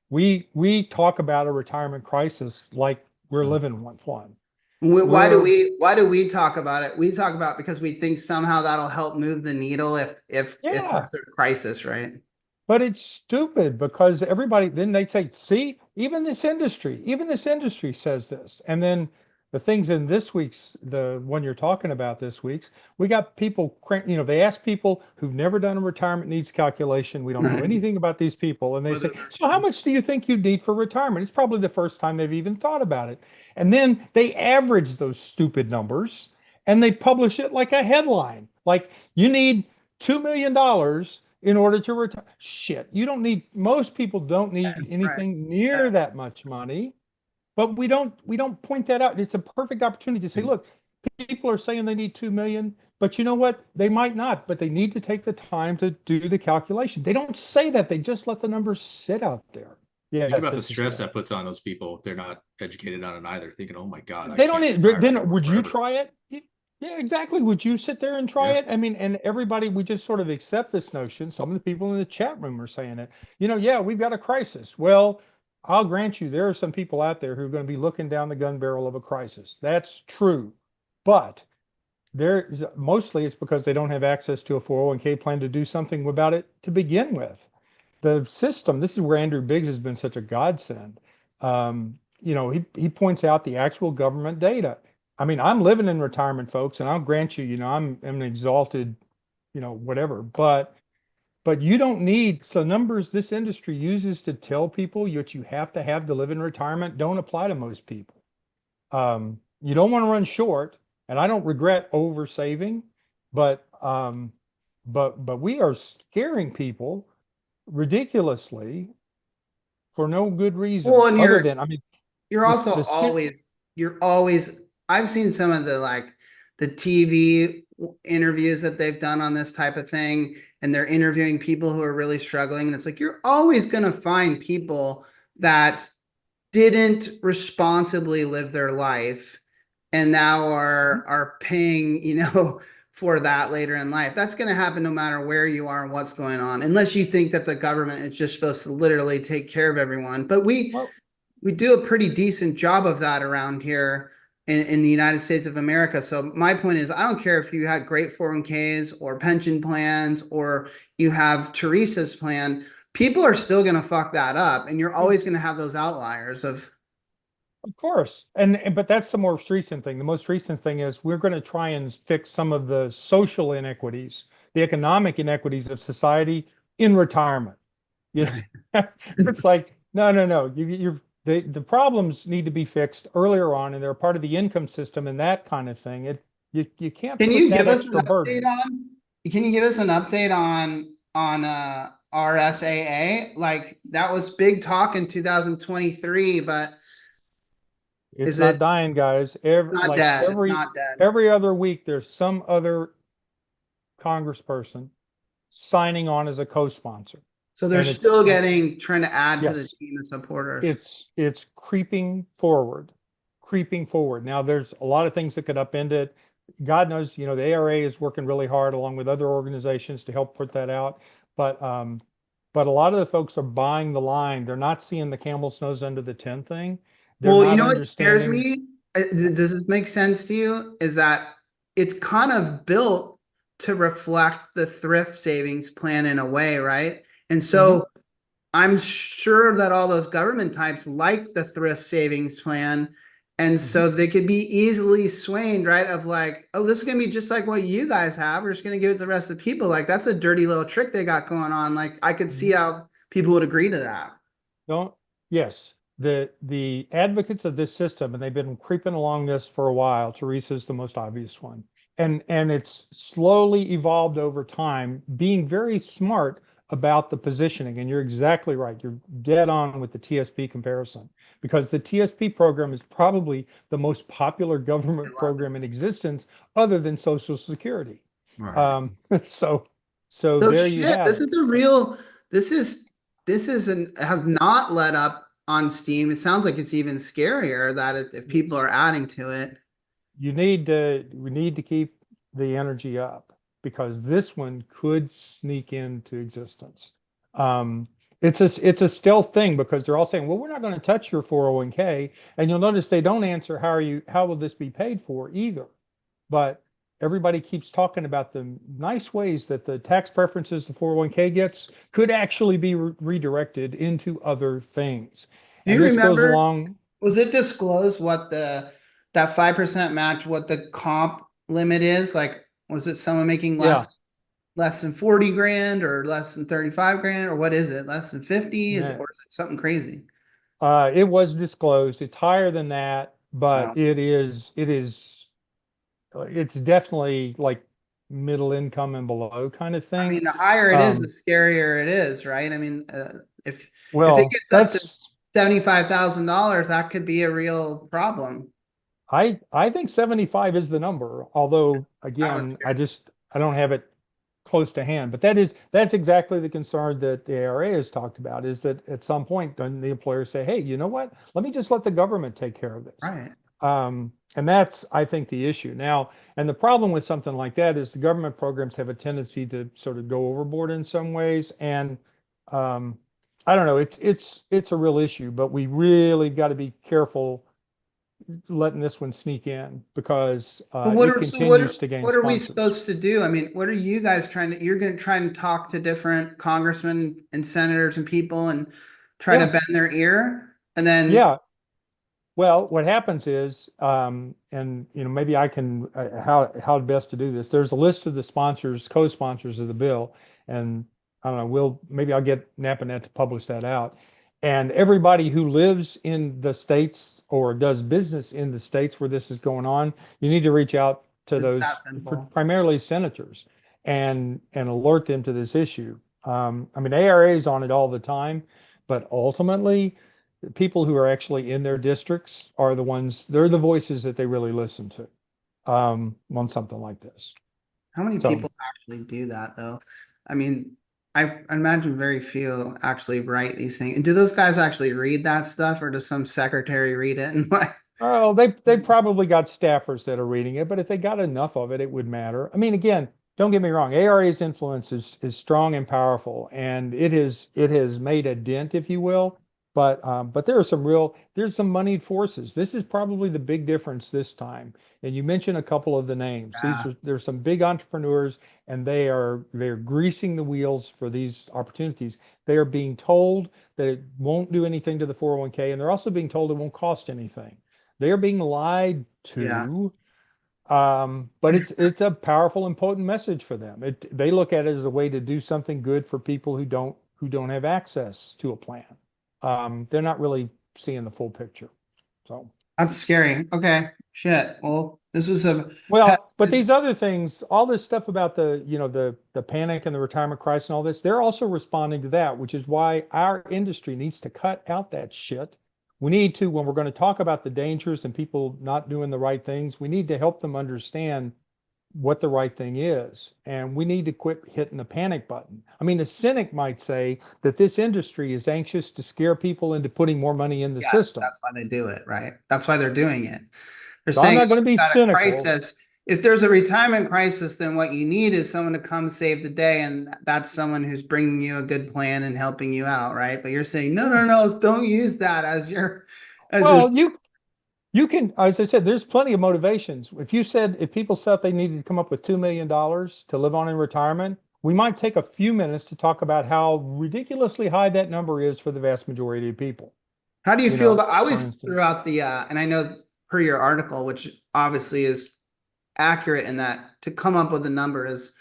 We talk about a retirement crisis like we're living one. Why do we talk about it? We talk about it because we think somehow that'll help move the needle if it's a crisis, right? But it's stupid because everybody, then they say, see, even this industry says this. And then the things in this week's, the one you're talking about this week's, we got people, they ask people who've never done a retirement needs calculation. We don't know anything about these people. And they say, so how much do you think you'd need for retirement? It's probably the first time they've even thought about it. And then they average those stupid numbers and they publish it like a headline. Like you need $2 million in order to retire. Shit, most people don't need anything near that much money, but we don't point that out. It's a perfect opportunity to say, look, people are saying they need 2 million, but you know what? They might not, but they need to take the time to do the calculation. They don't say that. They just let the numbers sit out there. Yeah. Think about the stress that puts on those people if they're not educated on it either, thinking, oh my God. They don't need, then would you try it? Yeah, exactly. Would you sit there and try it? I mean, and everybody, we just sort of accept this notion. Some of the people in the chat room are saying it, we've got a crisis. Well, I'll grant you, there are some people out there who are going to be looking down the gun barrel of a crisis. That's true. But mostly it's because they don't have access to a 401k plan to do something about it to begin with. The system, this is where Andrew Biggs has been such a godsend. he points out the actual government data. I mean, I'm living in retirement, folks, and I'll grant you, I'm an exalted, whatever, but you don't need, so numbers this industry uses to tell people what you have to live in retirement don't apply to most people. You don't want to run short, and I don't regret over saving, but we are scaring people ridiculously for no good reason. Well, and other than, you're this- also the si- always, I've seen some of the TV interviews that they've done on this type of thing, and they're interviewing people who are really struggling. And it's like, you're always going to find people that didn't responsibly live their life and now are paying, for that later in life. That's going to happen no matter where you are and what's going on, unless you think that the government is just supposed to literally take care of everyone. But we do a pretty decent job of that around here in the United States of America. So my point is, I don't care if you had great 401ks or pension plans, or you have Teresa's plan, people are still going to fuck that up. And you're always going to have those outliers of course. But that's the most recent thing. The most recent thing is we're going to try and fix some of the social inequities, the economic inequities of society in retirement. It's like, no. The problems need to be fixed earlier on, and they're part of the income system and that kind of thing. You can't. Can put you that give us an extra burden. update on? Can you give us an update on RSAA? Like, that was big talk in 2023, but It's is not it dying, guys. not dead? It's not dead. Every other week, there's some other congressperson signing on as a co-sponsor. So they're And it's- still trying to add to the Yes. team of supporters. It's creeping forward. Now there's a lot of things that could upend it. God knows, the ARA is working really hard along with other organizations to help put that out. But a lot of the folks are buying the line. They're not seeing the camel's nose under the tent thing. They're Well, not you know what scares understanding. me? Does this make sense to you? Is that it's kind of built to reflect the thrift savings plan in a way, right? And so I'm sure that all those government types like the thrift savings plan. And so they could be easily swayed, right? Of like, oh, this is going to be just like what you guys have. We're just going to give it to the rest of the people. Like, that's a dirty little trick they got going on. Like, I could see how people would agree to that. Yes. The advocates of this system, and they've been creeping along this for a while. Teresa's the most obvious one. And it's slowly evolved over time, being very smart about the positioning. And you're exactly right. You're dead on with the TSP comparison, because the TSP program is probably the most popular government program in existence other than Social Security. Right. So there you have this it. is a real, has not let up on steam. It sounds like it's even scarier that if people are adding to it. We need to keep the energy up, because this one could sneak into existence. It's a stealth thing, because they're all saying, well, we're not going to touch your 401k. And you'll notice they don't answer, how will this be paid for either? But everybody keeps talking about the nice ways that the tax preferences the 401k gets could actually be redirected into other things. Do and you this goes remember, along. was it disclosed what that 5% match, what the comp limit is? Like, was it someone making less than 40 grand or less than 35 grand, or what is it? Less than 50? Or is it something crazy? It was disclosed. It's higher than that, but Wow. it's definitely like middle income and below kind of thing. I mean, the higher it is, the scarier it is, right? I mean, if it gets up to $75,000, that could be a real problem. I think 75 is the number, although again, I don't have it close to hand, but that's exactly the concern that the ARA has talked about, is that at some point, doesn't the employer say, hey, you know what, let me just let the government take care of this. Right. And that's, I think, the issue now. And the problem with something like that is the government programs have a tendency to sort of go overboard in some ways. And I don't know, it's a real issue, but we really got to be careful letting this one sneak in, because it continues to gain what are we sponsors. supposed to do? I mean, what are you guys you're going to try and talk to different congressmen and senators and people and try to bend their ear, and then Well, what happens is, and maybe I can how best to do this. There's a list of the sponsors, co-sponsors of the bill, and I don't know. Maybe I'll get NAPANET to publish that out. And everybody who lives in the states or does business in the states where this is going on, you need to reach out to It's those that simple. primarily senators and alert them to this issue. I mean, ARA is on it all the time, but ultimately, the people who are actually in their districts are the ones, they're the voices that they really listen to on something like this. How many So- people actually do that though? I mean, I imagine very few actually write these things. And do those guys actually read that stuff, or does some secretary read it and like? Oh, they probably got staffers that are reading it, but if they got enough of it, it would matter. I mean, again, don't get me wrong, ARA's influence is strong and powerful, and it has made a dent, if you will. But there's some moneyed forces. This is probably the big difference this time. And you mentioned a couple of the names. Yeah. There's some big entrepreneurs, and they're greasing the wheels for these opportunities. They are being told that it won't do anything to the 401k, and they're also being told it won't cost anything. They are being lied to. But it's a powerful and potent message for them. They look at it as a way to do something good for people who don't have access to a plan. They're not really seeing the full picture. So That's scary. Okay. Shit. Well, this was but these other things, all this stuff about the panic and the retirement crisis and all this, they're also responding to that, which is why our industry needs to cut out that shit. We need to, when we're going to talk about the dangers and people not doing the right things, we need to help them understand what the right thing is. And we need to quit hitting the panic button. I mean, a cynic might say that this industry is anxious to scare people into putting more money in the system. That's why they do it, right? That's why they're doing it. They're So saying I'm not going to be "We've got a cynical. crisis. If there's a retirement crisis, then what you need is someone to come save the day, and that's someone who's bringing you a good plan and helping you out, right? But you're saying no, don't use that as your. You can, as I said, there's plenty of motivations. If people said they needed to come up with $2 million to live on in retirement, we might take a few minutes to talk about how ridiculously high that number is for the vast majority of people. How do you feel about? I for always instance. threw out the, and I know per your article, which obviously is accurate in that to come up with a number is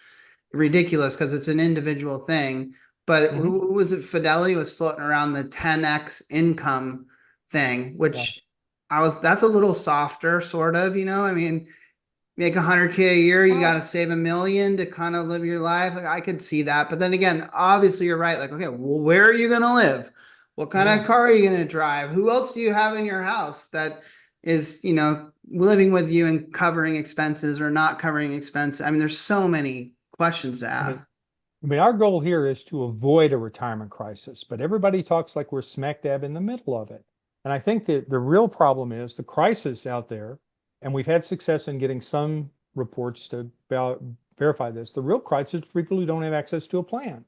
ridiculous because it's an individual thing. But who was it? Fidelity was floating around the 10x income thing, which that's a little softer, sort of, I mean, make 100K a year, you got to save $1 million to kind of live your life. Like I could see that. But then again, obviously you're right. Like, okay, well, where are you going to live? What kind of car are you going to drive? Who else do you have in your house that is, living with you and covering expenses or not covering expenses? I mean, there's so many questions to ask. I mean, our goal here is to avoid a retirement crisis, but everybody talks like we're smack dab in the middle of it. And I think that the real problem is the crisis out there, and we've had success in getting some reports to verify this. The real crisis is people who don't have access to a plan.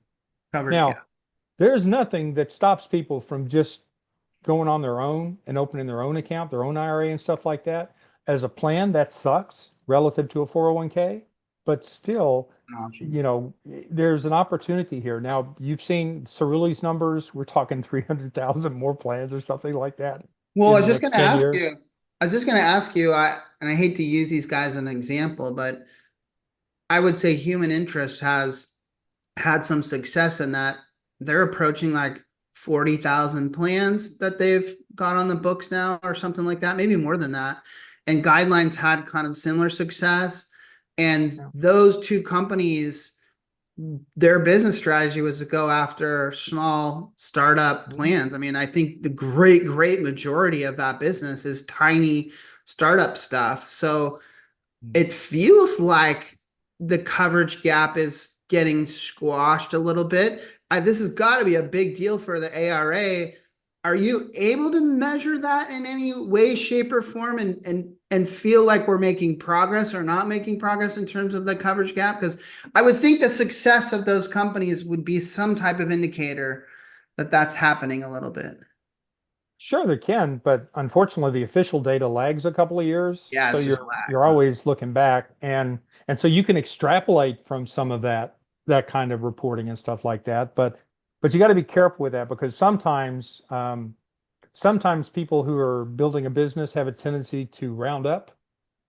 There's nothing that stops people from just going on their own and opening their own account, their own IRA and stuff like that. As a plan, that sucks relative to a 401k, but still, there's an opportunity here. Now, you've seen Cerulli's numbers. We're talking 300,000 more plans or something like that. Well, I was just going to ask you, and I hate to use these guys as an example, but I would say human interest has had some success in that they're approaching like 40,000 plans that they've got on the books now or something like that, maybe more than that. And Guidelines had kind of similar success. And those two companies, their business strategy was to go after small startup plans. I mean, I think the great majority of that business is tiny startup stuff. So it feels like the coverage gap is getting squashed a little bit. This has got to be a big deal for the ARA. Are you able to measure that in any way, shape, or form and feel like we're making progress or not making progress in terms of the coverage gap? Because I would think the success of those companies would be some type of indicator that that's happening a little bit. Sure, they can, but unfortunately, the official data lags a couple of years. Yeah, so you're always looking back, and so you can extrapolate from some of that kind of reporting and stuff like that. But you got to be careful with that because sometimes sometimes people who are building a business have a tendency to round up.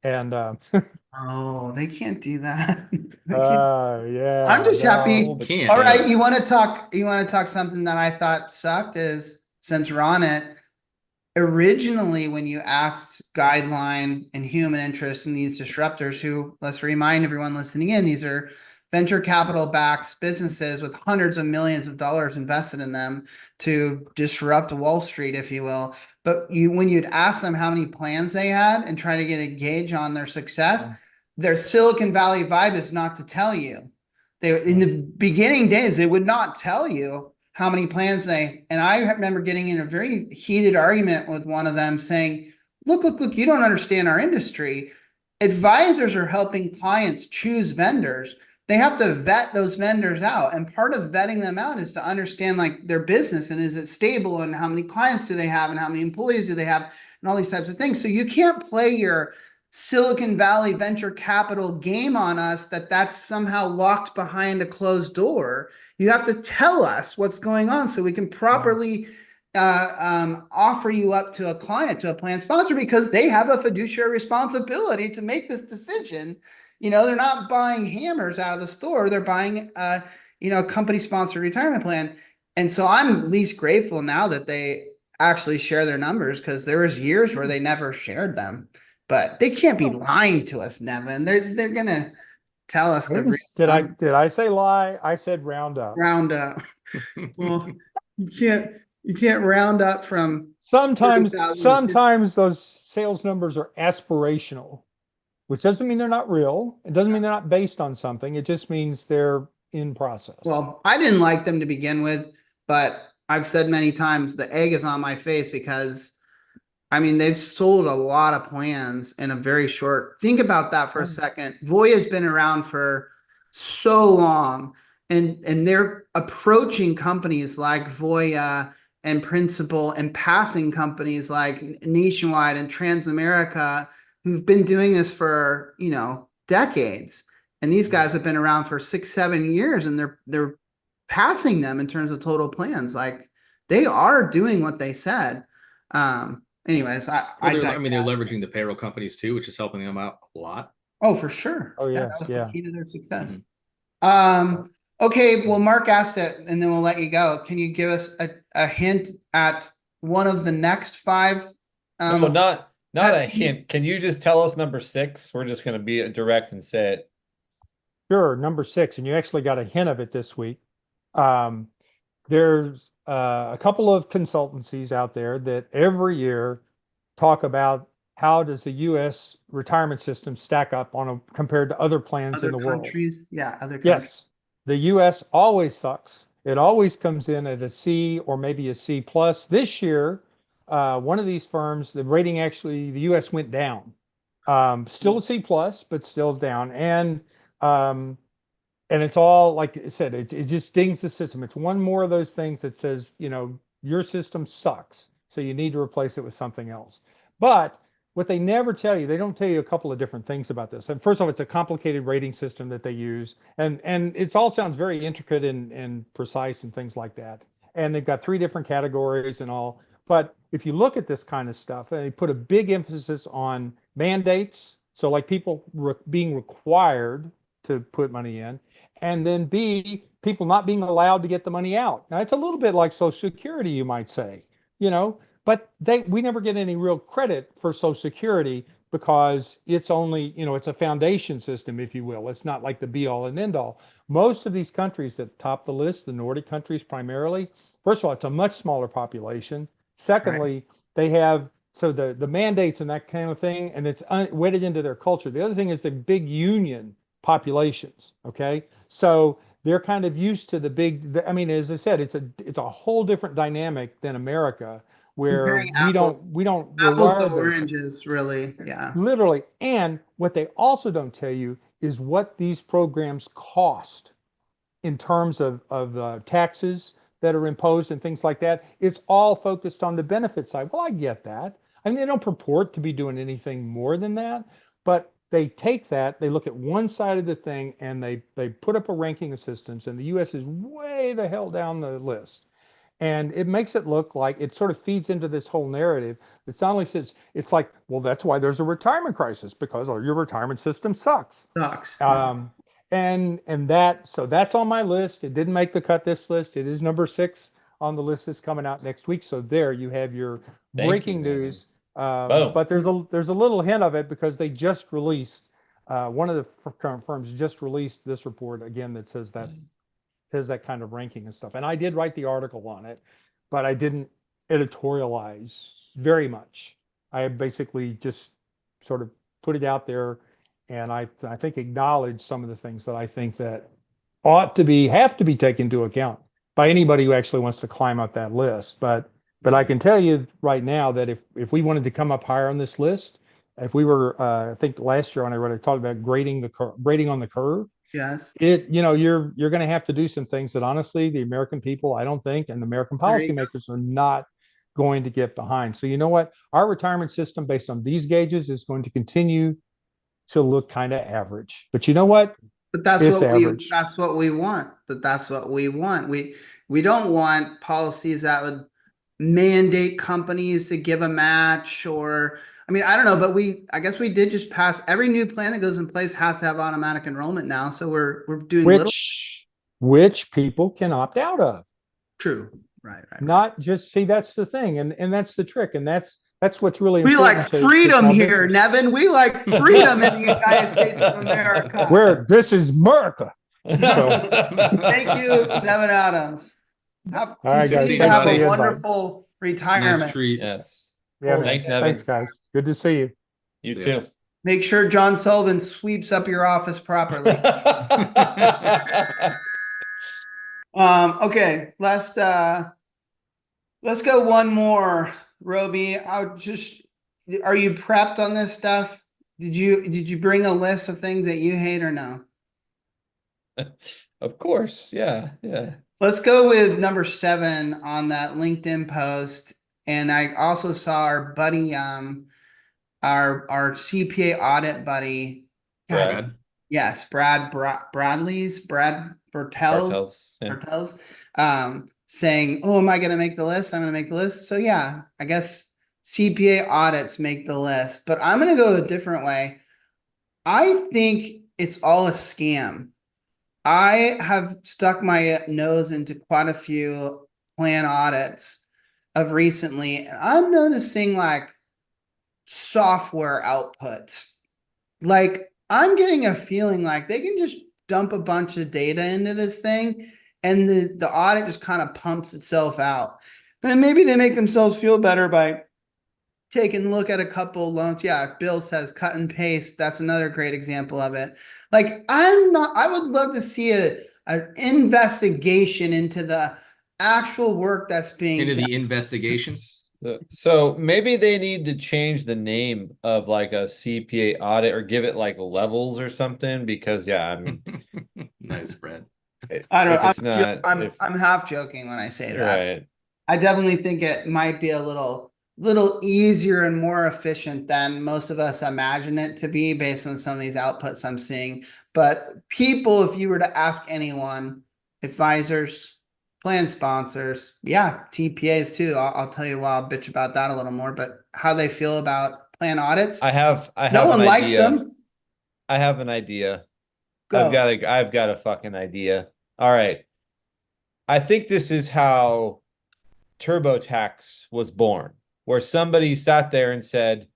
And Oh, they can't do that. yeah, I'm just happy. No, but Can't. All right, Yeah. you want to talk something that I thought sucked is, since we're on it, originally when you asked guideline and human interest in these disruptors, who, let's remind everyone listening in, these are venture capital backed businesses with hundreds of millions of dollars invested in them to disrupt Wall Street, if you will. But when you'd ask them how many plans they had and try to get a gauge on their success, their Silicon Valley vibe is not to tell you. They, in the beginning days, they would not tell you how many plans they, and I remember getting in a very heated argument with one of them saying, look, you don't understand our industry. Advisors are helping clients choose vendors. They have to vet those vendors out. And part of vetting them out is to understand like their business and is it stable and how many clients do they have and how many employees do they have and all these types of things. So you can't play your Silicon Valley venture capital game on us that's somehow locked behind a closed door. You have to tell us what's going on so we can properly offer you up to a client, to a plan sponsor, because they have a fiduciary responsibility to make this decision. You know, they're not buying hammers out of the store. They're buying, a company sponsored retirement plan. And so I'm least grateful now that they actually share their numbers, because there was years where they never shared them. But they can't be lying to us, Nevin. They're gonna tell us the did I say lie? I said round up. round up. Well, you can't round up from Sometimes 30,000. those sales numbers are aspirational, which doesn't mean they're not real. It doesn't mean they're not based on something. It just means they're in process. Well, I didn't like them to begin with, but I've said many times the egg is on my face, because I mean, they've sold a lot of plans in a very short. Think about that for a second. Voya's been around for so long, and they're approaching companies like Voya and Principal and passing companies like Nationwide and Transamerica, who've been doing this for, decades. And these guys have been around for 6-7 years, and they're passing them in terms of total plans. Like, they are doing what they said. Anyways, I mean, they're leveraging the payroll companies too, which is helping them out a lot. Oh, for sure. Oh, Yeah, yes, that was yeah. the key to their success. Okay, well, Mark asked it, and then we'll let you go. Can you give us a hint at one of the next 5? No, not a hint. Can you just tell us number 6? We're just going to be direct and say it. Sure, number 6, and you actually got a hint of it this week. There's a couple of consultancies out there that every year talk about how does the U.S. retirement system stack up compared to other plans in the world. Yeah, other countries. Yes, the U.S. always sucks. It always comes in at a C or maybe a C plus. This year, one of these firms, the rating actually, the U.S. went down. Still a C plus, but still down. And it's all, like I said, it just dings the system. It's one more of those things that says, your system sucks, so you need to replace it with something else. But what they never tell you, they don't tell you a couple of different things about this. And first of all, it's a complicated rating system that they use, and it all sounds very intricate and precise and things like that. And they've got 3 different categories and all. But if you look at this kind of stuff, they put a big emphasis on mandates. So like people being required to put money in, and then B, people not being allowed to get the money out. Now it's a little bit like Social Security, you might say, but we never get any real credit for Social Security, because it's only, it's a foundation system, if you will. It's not like the be all and end all. Most of these countries that top the list, the Nordic countries primarily, first of all, it's a much smaller population. Secondly, they have, so the mandates and that kind of thing, and it's wedded into their culture. The other thing is the big union populations. Okay. So they're kind of used to the big, I mean, as I said, it's a whole different dynamic than America, where we don't apples to reward oranges, really. Yeah. Literally. And what they also don't tell you is what these programs cost in terms of taxes that are imposed and things like that. It's all focused on the benefit side. Well, I get that. I mean, they don't purport to be doing anything more than that, but they take that, they look at one side of the thing, and they put up a ranking of systems, and the U.S. is way the hell down the list. And it makes it look like it sort of feeds into this whole narrative. It's not only says it's like, well, that's why there's a retirement crisis, because your retirement system sucks. Sucks. And so that's on my list. It didn't make the cut this list. It is number 6 on the list that's coming out next week. So there you have your breaking news. But there's a little hint of it because they just released one of the current firms just released this report again that says that has that kind of ranking and stuff. And I did write the article on it, but I didn't editorialize very much. I basically just sort of put it out there, and I think acknowledged some of the things that I think that have to be taken into account by anybody who actually wants to climb up that list. But I can tell you right now that if we wanted to come up higher on this list, if we were, I think last year when I talked about grading on the curve. Yes. You're going to have to do some things that honestly, the American people, I don't think, and the American policymakers are not going to get behind. So you know what? Our retirement system based on these gauges is going to continue to look kind of average. But you know what? But that's It's what average. that's what we want. That's what we want. We don't want policies that would mandate companies to give a match, or I mean, I don't know, but I guess we did just pass every new plan that goes in place has to have automatic enrollment now. So we're doing which people can opt out of. True. Right. Not just that's the thing. And that's the trick. And that's what's really we important. like freedom here, Nevin. We like freedom in the United States of America. Where this is America. So. Thank you, Nevin Adams. Continue to have a wonderful retirement. Nice treat. Yes. Yeah, thanks, Nevin. Thanks, guys. Good to see you. You too. Make sure John Sullivan sweeps up your office properly. Okay, let's go one more. Roby, are you prepped on this stuff? Did you bring a list of things that you hate or no? Of course, yeah. Let's go with number 7 on that LinkedIn post. And I also saw our buddy, our CPA audit buddy, Brad. Yes, Brad Bertels, saying, "Oh, am I going to make the list? I'm going to make the list." So yeah, I guess CPA audits make the list, but I'm going to go a different way. I think it's all a scam. I have stuck my nose into quite a few plan audits of recently, and I'm noticing like software outputs. Like I'm getting a feeling like they can just dump a bunch of data into this thing and the audit just kind of pumps itself out. And then maybe they make themselves feel better by taking a look at a couple loans. Yeah, Bill says cut and paste. That's another great example of it. Like I would love to see an investigation into the actual work that's being into done. the investigation. So maybe they need to change the name of like a CPA audit or give it like levels or something, because I mean, nice, Brad. I don't know. I'm half joking when I say that. Right. I definitely think it might be a little easier and more efficient than most of us imagine it to be based on some of these outputs I'm seeing. But people, if you were to ask anyone, advisors, plan sponsors, TPAs too. I'll tell you why. I'll bitch about that a little more, but how they feel about plan audits. I have no one likes them. I have an idea. Go. I've got a fucking idea. All right. I think this is how TurboTax was born, where somebody sat there and said,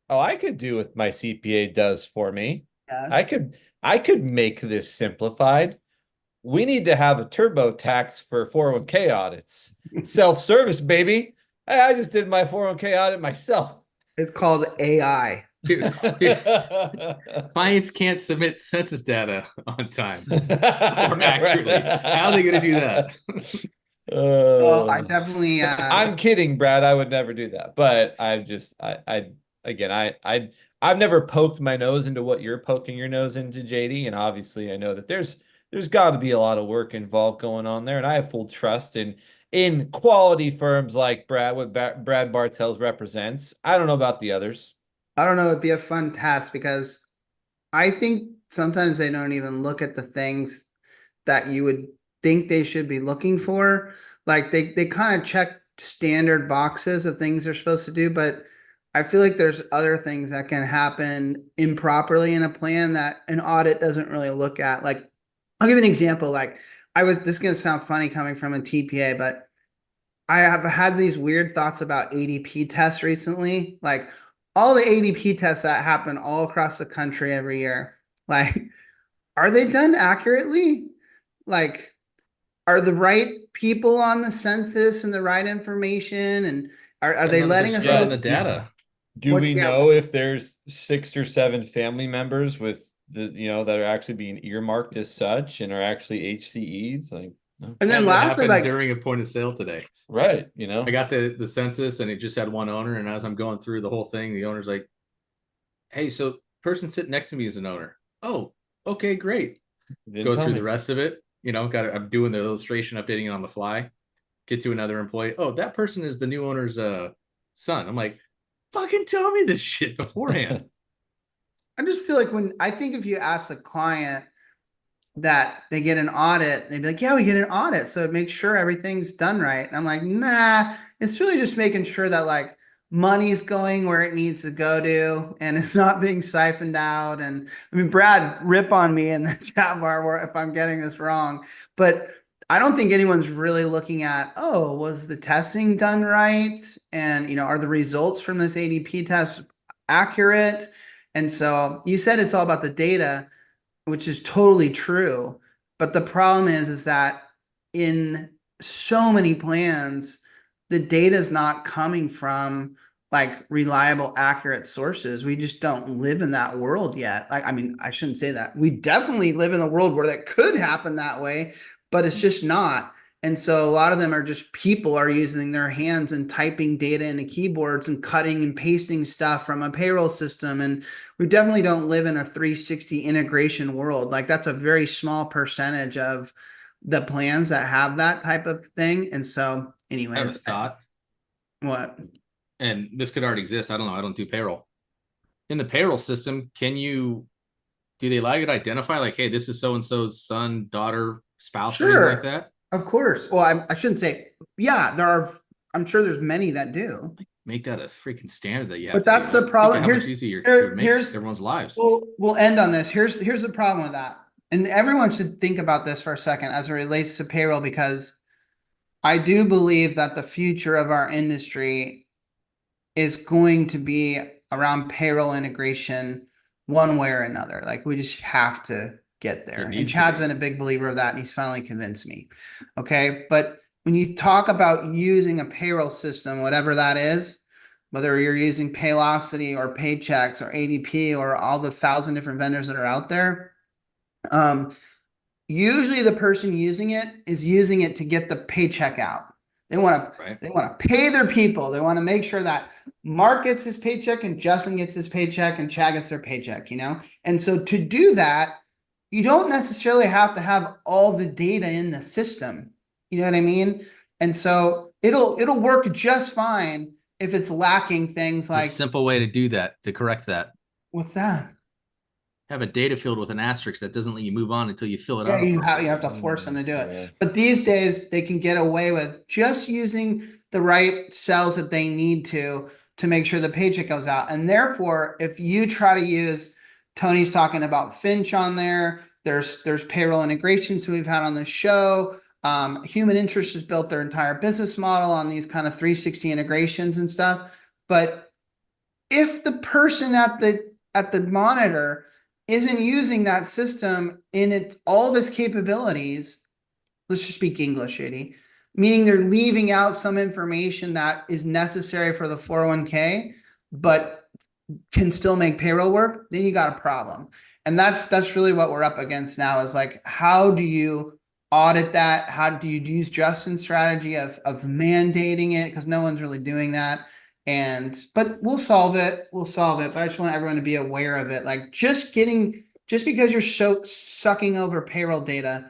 "Oh, I could do what my CPA does for me. Yes. I could make this simplified. We need to have a TurboTax for 401k audits. Self-service, baby. Hey, I just did my 401k audit myself." It's called AI. Dude, clients can't submit census data on time or accurately. How are they going to do that? Well, I definitely. I'm kidding, Brad. I would never do that. But I've never poked my nose into what you're poking your nose into, JD. And obviously, I know that there's got to be a lot of work involved going on there, and I have full trust in quality firms like what Brad Bartels represents. I don't know about the others. I don't know. It'd be a fun task because I think sometimes they don't even look at the things that you would think they should be looking for. Like they kind of check standard boxes of things they're supposed to do, but I feel like there's other things that can happen improperly in a plan that an audit doesn't really look at. Like, I'll give you an example. Like, this is going to sound funny coming from a TPA, but I have had these weird thoughts about ADP tests recently. Like, all the ADP tests that happen all across the country every year, like, are they done accurately? Like, are the right people on the census and the right information? And are they letting us know know the data? Do we know if there's 6 or 7 family members with that are actually being earmarked as such and are actually HCEs? Like, no. And then lastly, like during a point of sale today, right? I got the census and it just had one owner, and as I'm going through the whole thing, the owner's like, "Hey, so person sitting next to me is an owner." Oh, okay, great. Go through the rest of it. I'm doing the illustration, updating it on the fly. Get to another employee. Oh, that person is the new owner's son. I'm like, fucking tell me this shit beforehand. I just feel like I think if you ask the client that they get an audit, they'd be like, yeah, we get an audit. So it makes sure everything's done right. And I'm like, nah, it's really just making sure that like money's going where it needs to go to, and it's not being siphoned out. And I mean, Brad, rip on me in the chat bar if I'm getting this wrong, but I don't think anyone's really looking at, oh, was the testing done right? And, are the results from this ADP test accurate? And so you said it's all about the data, which is totally true. But the problem is that in so many plans, the data is not coming from like reliable, accurate sources. We just don't live in that world yet. Like, I mean, I shouldn't say that. We definitely live in a world where that could happen that way, but it's just not. And so a lot of them are just people are using their hands and typing data into keyboards and cutting and pasting stuff from a payroll system. And we definitely don't live in a 360 integration world. Like, that's a very small percentage of the plans that have that type of thing. And so anyways, I have a thought. What? And this could already exist. I don't know. I don't do payroll. In the payroll system, do they allow you to identify like, hey, this is so-and-so's son, daughter, spouse, Sure. or anything like that? Of course. Well, I shouldn't say, yeah, I'm sure there's many that do. Make that a freaking standard that you have. But that's the problem. How much easier it would make everyone's lives. We'll end on this. Here's the problem with that. And everyone should think about this for a second as it relates to payroll, because I do believe that the future of our industry is going to be around payroll integration one way or another. Like, we just have to get there. And Chad's been a big believer of that, and he's finally convinced me. Okay. But when you talk about using a payroll system, whatever that is, whether you're using Paylocity or Paychex or ADP or all the 1,000 different vendors that are out there, usually the person using it is using it to get the paycheck out. They want to pay their people. They want to make sure that Mark gets his paycheck and Justin gets his paycheck and Chad gets their paycheck, And so to do that, you don't necessarily have to have all the data in the system. You know what I mean? And so it'll work just fine if it's lacking things like. A simple way to do that, to correct that. What's that? Have a data field with an asterisk that doesn't let you move on until you fill it out. You have to force them to do it. Yeah. But these days they can get away with just using the right cells that they need to make sure the paycheck goes out. And therefore, if you try to use, Tony's talking about Finch on there, there's payroll integrations we've had on the show. Human Interest has built their entire business model on these kind of 360 integrations and stuff. But if the person at the monitor isn't using that system in all of its capabilities, let's just speak English, JD, meaning they're leaving out some information that is necessary for the 401k, but can still make payroll work, then you got a problem. And that's really what we're up against now, is like, how do you audit that? How do you use Justin's strategy of mandating it? Because no one's really doing that. But we'll solve it. But I just want everyone to be aware of it. Like, just because you're sucking over payroll data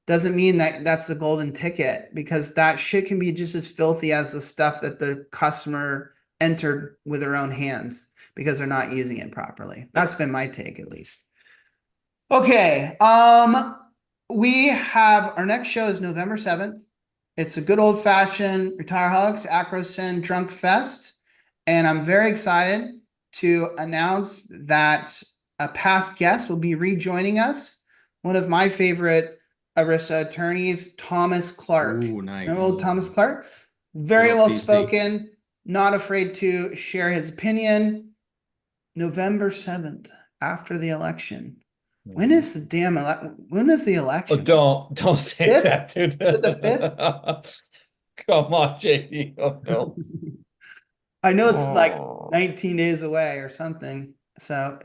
doesn't mean that that's the golden ticket, because that shit can be just as filthy as the stuff that the customer entered with their own hands because they're not using it properly. That's been my take, at least. Okay. We have our next show is November 7th. It's a good old fashioned Retireholics Acrosyn Drunk Fest. And I'm very excited to announce that a past guest will be rejoining us. One of my favorite ERISA attorneys, Thomas Clark. Ooh, nice. Remember old Thomas Clark? Very Good well old TC. spoken, not afraid to share his opinion. November 7th, after the election. When is the damn when is the Oh, election? don't say Fifth? that, dude. Is it the Come on, JD. Oh no. I know it's like 19 days away or something. So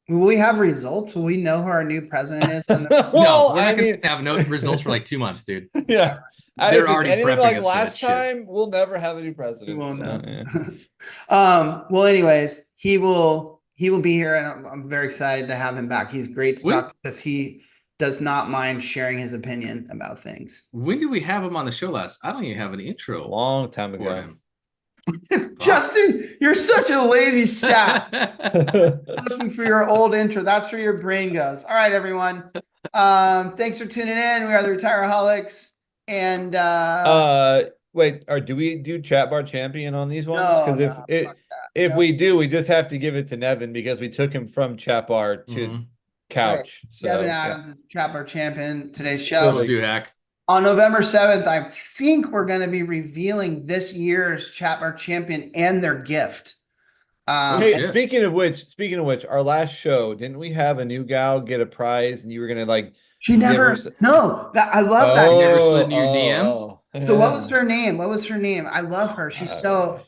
will we have results? Will we know who our new president is? Well, No, we're I not going mean, to have no results for like 2 months, dude. yeah. They're If it's already anything prepping like us for that last shit. time, we'll never have a new We president. won't so, know. yeah. Well, anyways, he will be here, and I'm very excited to have him back. He's great to When- talk to because he does not mind sharing his opinion about things. When did we have him on the show last? I don't even have an A intro long time for ago. him. Justin, you're such a lazy sap. Looking for your old intro. That's where your brain goes. All right, everyone. Thanks for tuning in. We are the Retireholics. And Wait, do we do chat bar champion on these ones? No, Because no, fuck if No. we do, we just have to give it to Nevin because we took him from chat bar to Mhm. couch. So Nevin yeah. Adams is Chat Bar Champion today's show. Totally. Will do, Hack. On November 7th, I think we're going to be revealing this year's Chat Bar Champion and their gift. Hey, shit. speaking of which, our last show, didn't we have a new gal get a prize and you were gonna like She never, her no, I love that. You never chick. slid in your DMs? So what was her name? What was her name? I love her. She's so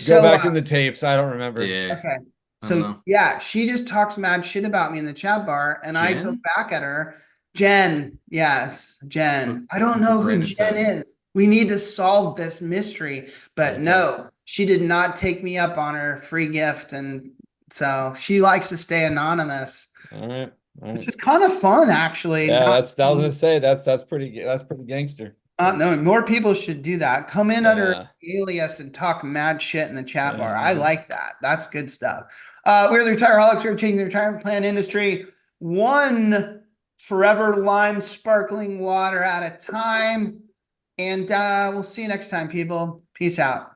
Go back in the tapes. I don't remember. Yeah. okay. I don't So know. yeah, she just talks mad shit about me in the chat bar, and I go Jen? back at her. Jen, yes, Jen. I don't That's know what who Brandon Jen said. is. We need to solve this mystery. But Okay. no, she did not take me up on her free gift, and so she likes to stay anonymous, All right. which is kind of fun, actually. Yeah, Not- I was gonna say that's pretty gangster. no, more people should do that. Come in under Yeah. alias and talk mad shit in the chat bar. I Yeah. like that. That's good stuff. We're the Retireholics. We're changing the retirement plan industry one forever lime sparkling water at a time. And we'll see you next time, people. Peace out.